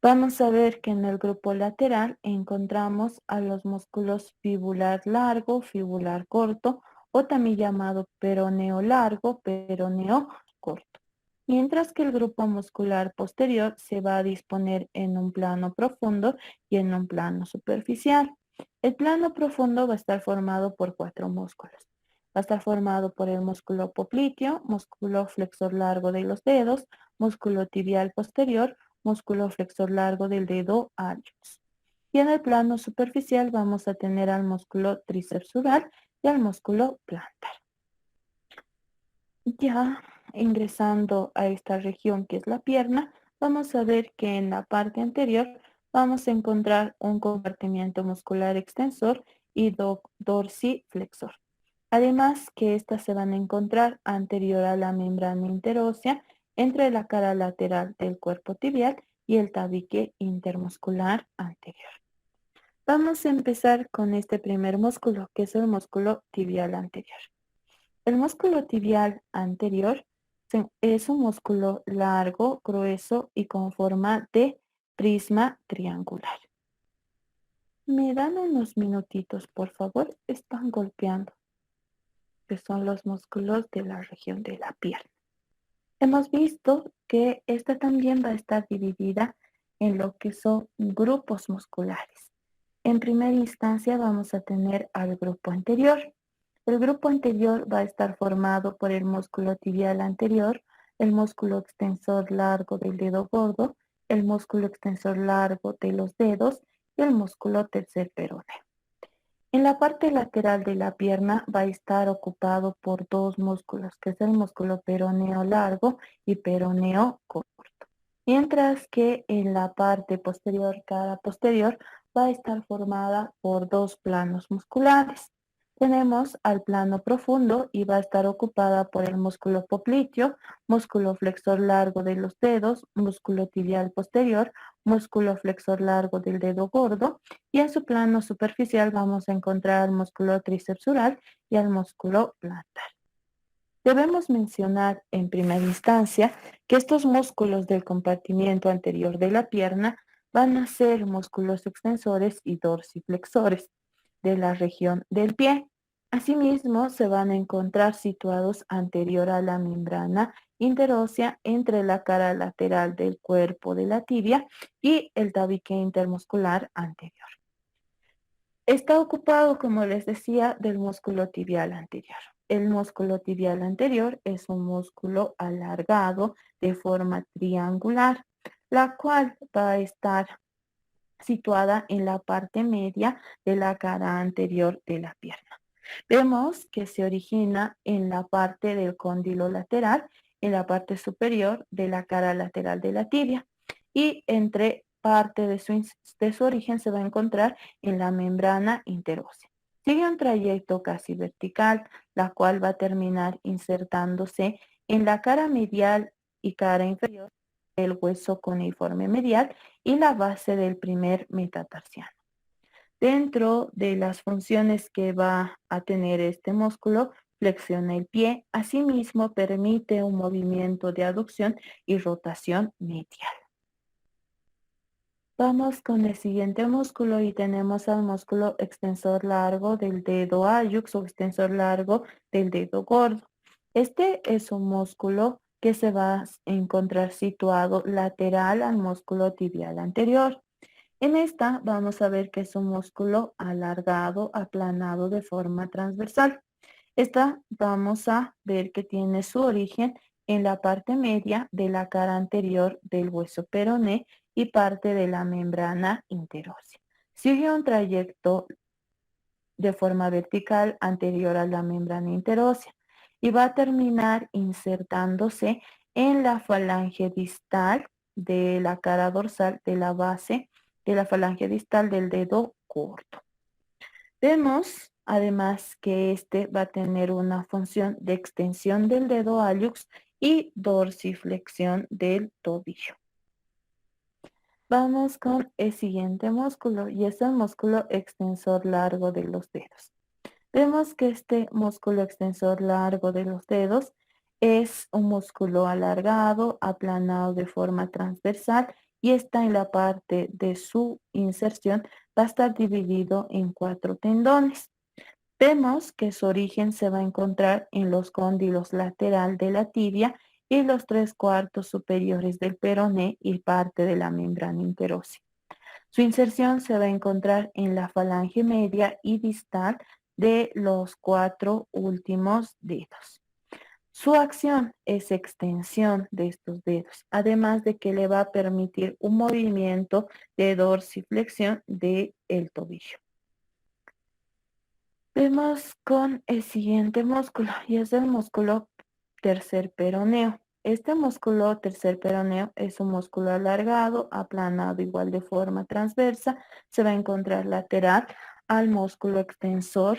Vamos a ver que en el grupo lateral encontramos a los músculos fibular largo, fibular corto o también llamado peroneo largo, peroneo corto. Mientras que el grupo muscular posterior se va a disponer en un plano profundo y en un plano superficial. El plano profundo va a estar formado por 4 músculos. Va a estar formado por el músculo popliteo, músculo flexor largo de los dedos, músculo tibial posterior, músculo flexor largo del dedo adyus. Y en el plano superficial vamos a tener al músculo tricepsural y al músculo plantar. Ya ingresando a esta región que es la pierna, vamos a ver que en la parte anterior vamos a encontrar un compartimiento muscular extensor y dorsiflexor. Además que estas se van a encontrar anterior a la membrana interósea entre la cara lateral del cuerpo tibial y el tabique intermuscular anterior. Vamos a empezar con este primer músculo, que es el músculo tibial anterior. El músculo tibial anterior es un músculo largo, grueso y con forma de prisma triangular. ¿Me dan unos minutitos, por favor? Están golpeando, que son los músculos de la región de la pierna. Hemos visto que esta también va a estar dividida en lo que son grupos musculares. En primera instancia vamos a tener al grupo anterior. El grupo anterior va a estar formado por el músculo tibial anterior, el músculo extensor largo del dedo gordo, el músculo extensor largo de los dedos y el músculo tercer peroneo. En la parte lateral de la pierna va a estar ocupado por 2 músculos, que es el músculo peroneo largo y peroneo corto. Mientras que en la parte posterior, cara posterior, va a estar formada por 2 planos musculares. Tenemos al plano profundo y va a estar ocupada por el músculo popliteo, músculo flexor largo de los dedos, músculo tibial posterior, músculo flexor largo del dedo gordo, y en su plano superficial vamos a encontrar al músculo tricepsural y al músculo plantar. Debemos mencionar en primera instancia que estos músculos del compartimiento anterior de la pierna van a ser músculos extensores y dorsiflexores de la región del pie. Asimismo, se van a encontrar situados anterior a la membrana interósea entre la cara lateral del cuerpo de la tibia y el tabique intermuscular anterior. Está ocupado, como les decía, del músculo tibial anterior. El músculo tibial anterior es un músculo alargado de forma triangular, la cual va a estar situada en la parte media de la cara anterior de la pierna. Vemos que se origina en la parte del cóndilo lateral, en la parte superior de la cara lateral de la tibia, y entre parte de su origen se va a encontrar en la membrana interósea. Sigue un trayecto casi vertical, la cual va a terminar insertándose en la cara medial y cara inferior del hueso cuneiforme medial y la base del primer metatarsiano. Dentro de las funciones que va a tener este músculo, flexiona el pie, asimismo permite un movimiento de aducción y rotación medial. Vamos con el siguiente músculo y tenemos al músculo extensor largo del dedo hallux o extensor largo del dedo gordo. Este es un músculo que se va a encontrar situado lateral al músculo tibial anterior. En esta vamos a ver que es un músculo alargado, aplanado de forma transversal. Esta vamos a ver que tiene su origen en la parte media de la cara anterior del hueso peroné y parte de la membrana interósea. Sigue un trayecto de forma vertical anterior a la membrana interósea y va a terminar insertándose en la falange distal de la cara dorsal de la base de la falange distal del dedo gordo. Vemos además que este va a tener una función de extensión del dedo hallux y dorsiflexión del tobillo. Vamos con el siguiente músculo y es el músculo extensor largo de los dedos. Vemos que este músculo extensor largo de los dedos es un músculo alargado, aplanado de forma transversal y está en la parte de su inserción, va a estar dividido en 4 tendones. Vemos que su origen se va a encontrar en los cóndilos lateral de la tibia y los 3/4 superiores del peroné y parte de la membrana interósea. Su inserción se va a encontrar en la falange media y distal de los 4 últimos dedos. Su acción es extensión de estos dedos, además de que le va a permitir un movimiento de dorsiflexión del tobillo. Vemos con el siguiente músculo y es el músculo tercer peroneo. Este músculo tercer peroneo es un músculo alargado, aplanado igual de forma transversa. Se va a encontrar lateral al músculo extensor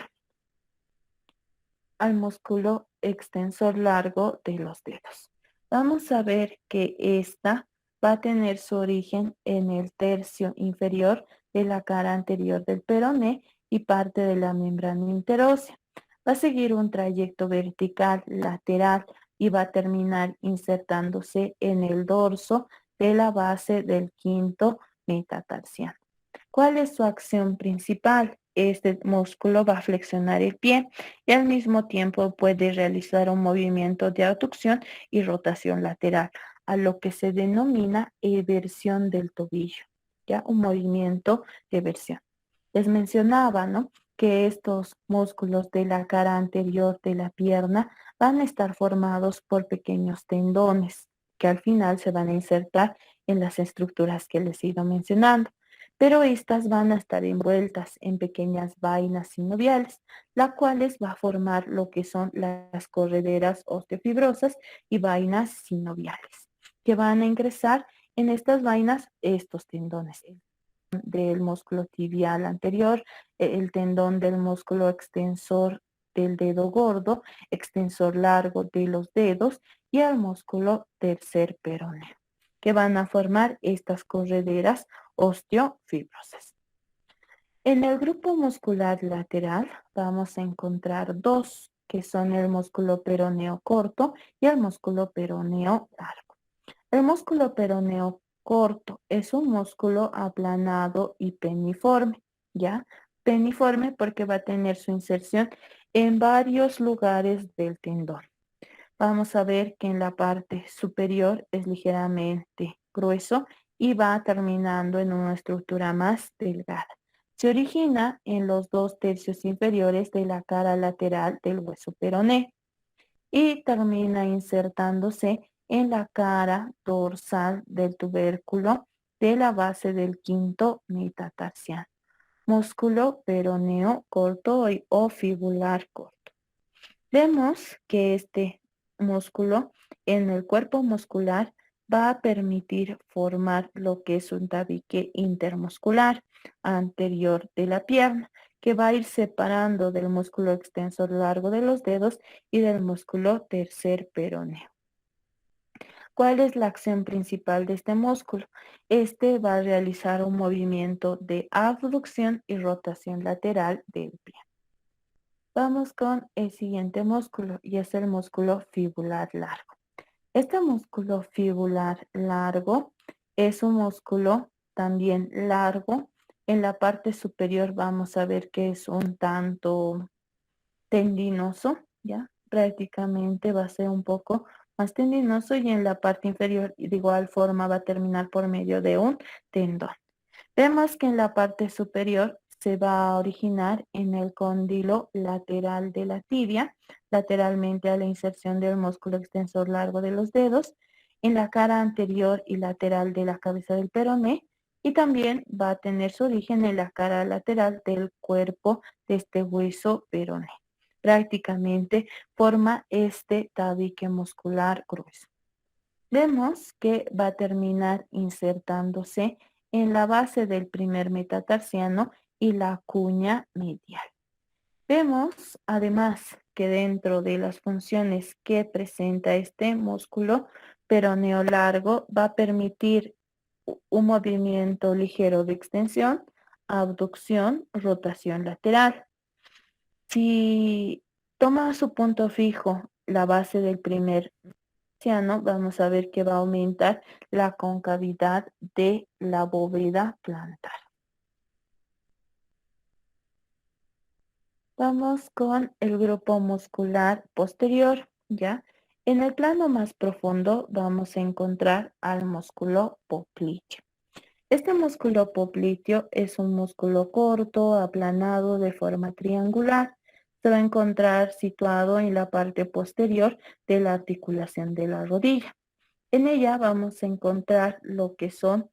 largo de los dedos. Vamos a ver que esta va a tener su origen en el tercio inferior de la cara anterior del peroné y parte de la membrana interósea. Va a seguir un trayecto vertical lateral y va a terminar insertándose en el dorso de la base del quinto metatarsiano. ¿Cuál es su acción principal? Este músculo va a flexionar el pie y al mismo tiempo puede realizar un movimiento de abducción y rotación lateral, a lo que se denomina eversión del tobillo, ¿ya? Un movimiento de eversión. Les mencionaba, ¿no?, que estos músculos de la cara anterior de la pierna van a estar formados por pequeños tendones que al final se van a insertar en las estructuras que les he ido mencionando, pero estas van a estar envueltas en pequeñas vainas sinoviales, las cuales va a formar lo que son las correderas osteofibrosas y vainas sinoviales, que van a ingresar en estas vainas estos tendones del músculo tibial anterior, el tendón del músculo extensor del dedo gordo, extensor largo de los dedos y el músculo tercer peroneo, que van a formar estas correderas osteofibrosas. En el grupo muscular lateral vamos a encontrar dos, que son el músculo peroneo corto y el músculo peroneo largo. El músculo peroneo corto es un músculo aplanado y peniforme, ¿ya? Peniforme porque va a tener su inserción en varios lugares del tendón. Vamos a ver que en la parte superior es ligeramente grueso y va terminando en una estructura más delgada. Se origina en los 2/3 inferiores de la cara lateral del hueso peroné y termina insertándose en la cara dorsal del tubérculo de la base del quinto metatarsiano. Músculo peroneo corto o fibular corto. Vemos que este músculo en el cuerpo muscular va a permitir formar lo que es un tabique intermuscular anterior de la pierna, que va a ir separando del músculo extensor largo de los dedos y del músculo tercer peroneo. ¿Cuál es la acción principal de este músculo? Este va a realizar un movimiento de abducción y rotación lateral del pie. Vamos con el siguiente músculo y es el músculo fibular largo. Este músculo fibular largo es un músculo también largo. En la parte superior vamos a ver que es un tanto tendinoso, ¿ya? Prácticamente va a ser un poco más tendinoso y en la parte inferior de igual forma va a terminar por medio de un tendón. Vemos que en la parte superior se va a originar en el cóndilo lateral de la tibia, lateralmente a la inserción del músculo extensor largo de los dedos, en la cara anterior y lateral de la cabeza del peroné, y también va a tener su origen en la cara lateral del cuerpo de este hueso peroné. Prácticamente forma este tabique muscular grueso. Vemos que va a terminar insertándose en la base del primer metatarsiano y la cuña medial. Vemos además que dentro de las funciones que presenta este músculo peroneo largo va a permitir un movimiento ligero de extensión, abducción, rotación lateral. Si toma su punto fijo la base del primer metatarsiano, vamos a ver que va a aumentar la concavidad de la bóveda plantar. Vamos con el grupo muscular posterior, ¿ya? En el plano más profundo vamos a encontrar al músculo popliteo. Este músculo popliteo es un músculo corto, aplanado de forma triangular. Se va a encontrar situado en la parte posterior de la articulación de la rodilla. En ella vamos a encontrar lo que son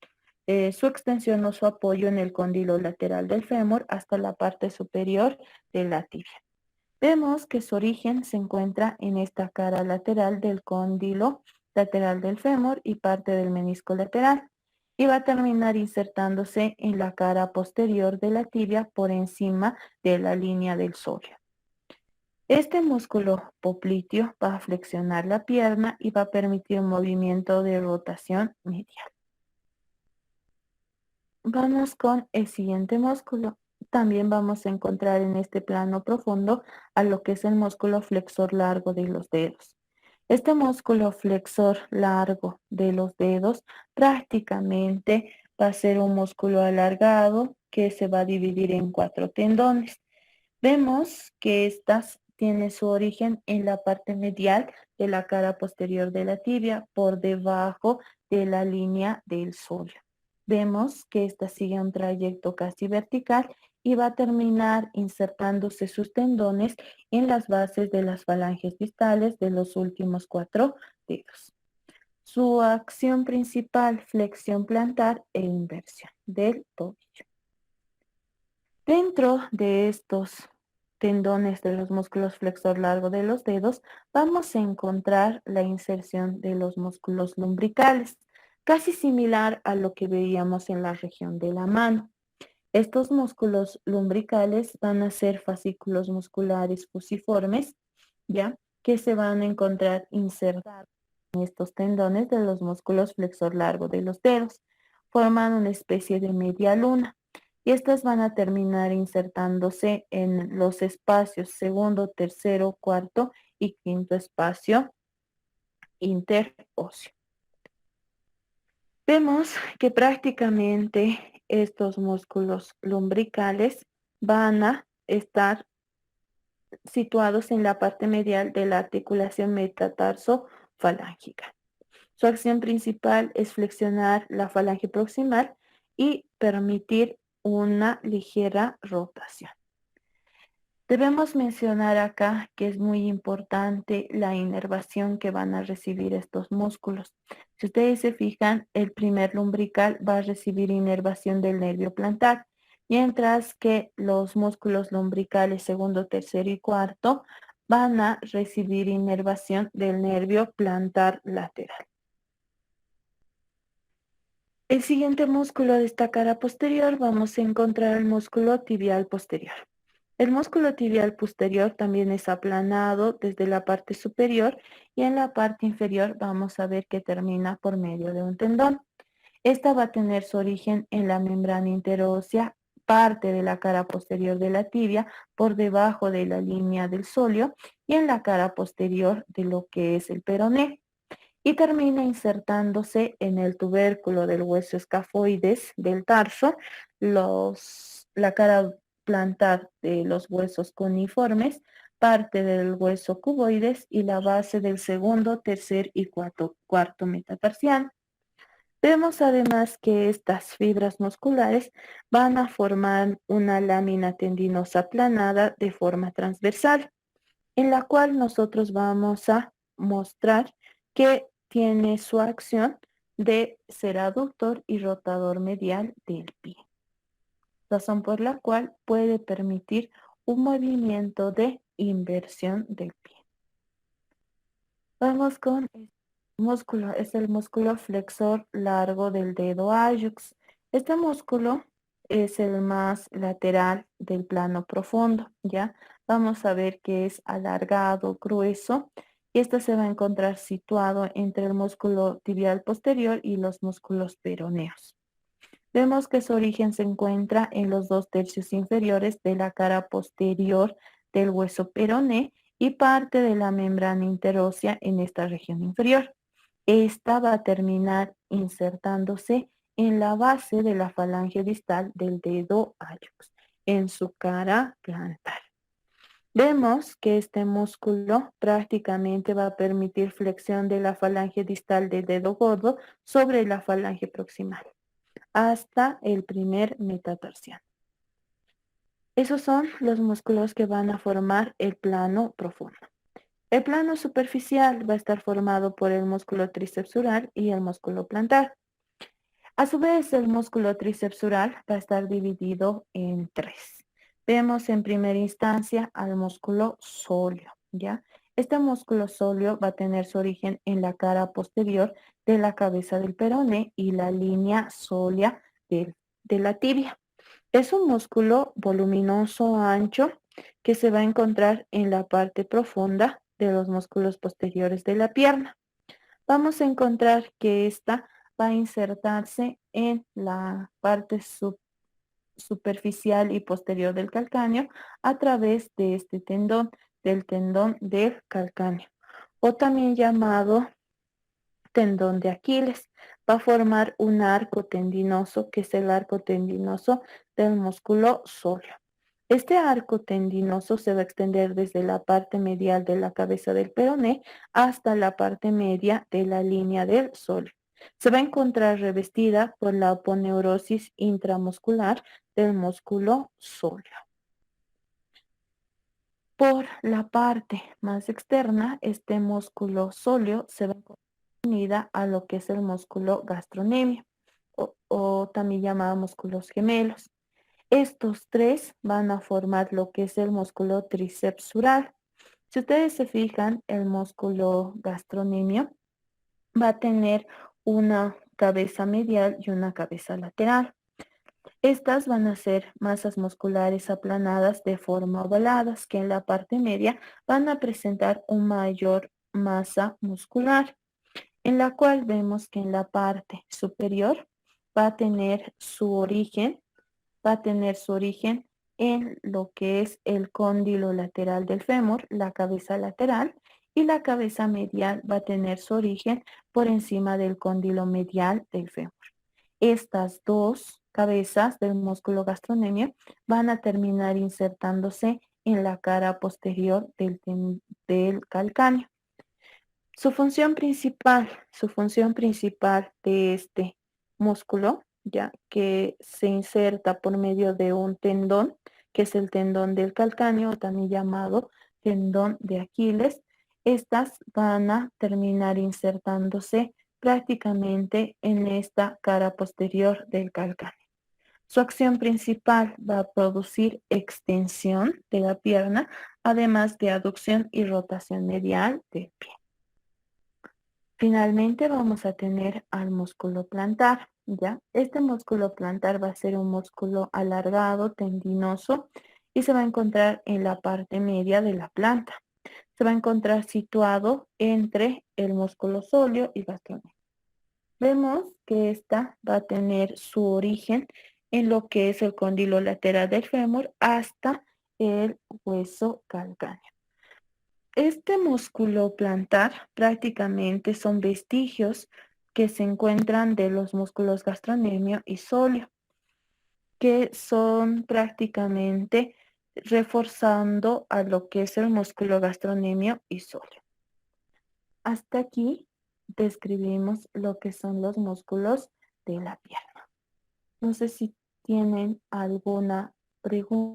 su extensión o su apoyo en el cóndilo lateral del fémur hasta la parte superior de la tibia. Vemos que su origen se encuentra en esta cara lateral del cóndilo lateral del fémur y parte del menisco lateral y va a terminar insertándose en la cara posterior de la tibia por encima de la línea del sóleo. Este músculo popliteo va a flexionar la pierna y va a permitir un movimiento de rotación medial. Vamos con el siguiente músculo. También vamos a encontrar en este plano profundo a lo que es el músculo flexor largo de los dedos. Este músculo flexor largo de los dedos prácticamente va a ser un músculo alargado que se va a dividir en 4 tendones. Vemos que estas tienen su origen en la parte medial de la cara posterior de la tibia, por debajo de la línea del sóleo. Vemos que esta sigue un trayecto casi vertical y va a terminar insertándose sus tendones en las bases de las falanges distales de los últimos 4 dedos. Su acción principal, flexión plantar e inversión del tobillo. Dentro de estos tendones de los músculos flexor largo de los dedos, vamos a encontrar la inserción de los músculos lumbricales, casi similar a lo que veíamos en la región de la mano. Estos músculos lumbricales van a ser fascículos musculares fusiformes, ¿ya? Que se van a encontrar insertados en estos tendones de los músculos flexor largo de los dedos, forman una especie de media luna y estas van a terminar insertándose en los espacios segundo, tercero, cuarto y quinto espacio interóseo. Vemos que prácticamente estos músculos lumbricales van a estar situados en la parte medial de la articulación metatarso-falángica. Su acción principal es flexionar la falange proximal y permitir una ligera rotación. Debemos mencionar acá que es muy importante la inervación que van a recibir estos músculos. Si ustedes se fijan, el primer lumbrical va a recibir inervación del nervio plantar, mientras que los músculos lumbricales segundo, tercero y cuarto van a recibir inervación del nervio plantar lateral. El siguiente músculo de esta cara posterior vamos a encontrar el músculo tibial posterior. El músculo tibial posterior también es aplanado desde la parte superior y en la parte inferior vamos a ver que termina por medio de un tendón. Esta va a tener su origen en la membrana interósea, parte de la cara posterior de la tibia, por debajo de la línea del sóleo y en la cara posterior de lo que es el peroné. Y termina insertándose en el tubérculo del hueso escafoides del tarso, la cara plantar de los huesos cuniformes, parte del hueso cuboides y la base del segundo, tercer y cuarto metatarsiano. Vemos además que estas fibras musculares van a formar una lámina tendinosa aplanada de forma transversal, en la cual nosotros vamos a mostrar que tiene su acción de ser aductor y rotador medial del pie, razón por la cual puede permitir un movimiento de inversión del pie. Vamos con el músculo, es el músculo flexor largo del dedo hallux. Este músculo es el más lateral del plano profundo, ¿ya? Vamos a ver que es alargado, grueso, y este se va a encontrar situado entre el músculo tibial posterior y los músculos peroneos. Vemos que su origen se encuentra en los 2/3 inferiores de la cara posterior del hueso peroné y parte de la membrana interósea en esta región inferior. Esta va a terminar insertándose en la base de la falange distal del dedo hallux, en su cara plantar. Vemos que este músculo prácticamente va a permitir flexión de la falange distal del dedo gordo sobre la falange proximal hasta el primer metatarsiano. Esos son los músculos que van a formar el plano profundo. El plano superficial va a estar formado por el músculo tricepsural y el músculo plantar. A su vez, el músculo tricepsural va a estar dividido en tres. Vemos en primera instancia al músculo sóleo, ¿ya? Este músculo sóleo va a tener su origen en la cara posterior de la cabeza del peroné y la línea sólea de la tibia. Es un músculo voluminoso, ancho, que se va a encontrar en la parte profunda de los músculos posteriores de la pierna. Vamos a encontrar que esta va a insertarse en la parte superficial y posterior del calcáneo a través de este tendón, del tendón del calcáneo, o también llamado tendón de Aquiles. Va a formar un arco tendinoso, que es el arco tendinoso del músculo sóleo. Este arco tendinoso se va a extender desde la parte medial de la cabeza del peroné hasta la parte media de la línea del sóleo. Se va a encontrar revestida por la aponeurosis intramuscular del músculo sóleo. Por la parte más externa, este músculo sóleo se va a encontrar unida a lo que es el músculo gastrocnemio o también llamado músculos gemelos. Estos tres van a formar lo que es el músculo tricepsural. Si ustedes se fijan, el músculo gastrocnemio va a tener una cabeza medial y una cabeza lateral. Estas van a ser masas musculares aplanadas de forma ovaladas que en la parte media van a presentar una mayor masa muscular, en la cual vemos que en la parte superior va a tener su origen, en lo que es el cóndilo lateral del fémur, la cabeza lateral, y la cabeza medial va a tener su origen por encima del cóndilo medial del fémur. Estas dos cabezas del músculo gastrocnemio van a terminar insertándose en la cara posterior del calcáneo. Su función principal de este músculo, ya que se inserta por medio de un tendón, que es el tendón del calcáneo, también llamado tendón de Aquiles. Estas van a terminar insertándose prácticamente en esta cara posterior del calcáneo. Su acción principal va a producir extensión de la pierna, además de aducción y rotación medial del pie. Finalmente vamos a tener al músculo plantar, ¿ya? Este músculo plantar va a ser un músculo alargado, tendinoso, y se va a encontrar en la parte media de la planta. Se va a encontrar situado entre el músculo sóleo y gastrocnemio. Vemos que esta va a tener su origen en lo que es el cóndilo lateral del fémur hasta el hueso calcáneo. Este músculo plantar prácticamente son vestigios que se encuentran de los músculos gastrocnemio y sóleo, que son prácticamente reforzando a lo que es el músculo gastrocnemio y sóleo. Hasta aquí describimos lo que son los músculos de la pierna. No sé si tienen alguna pregunta.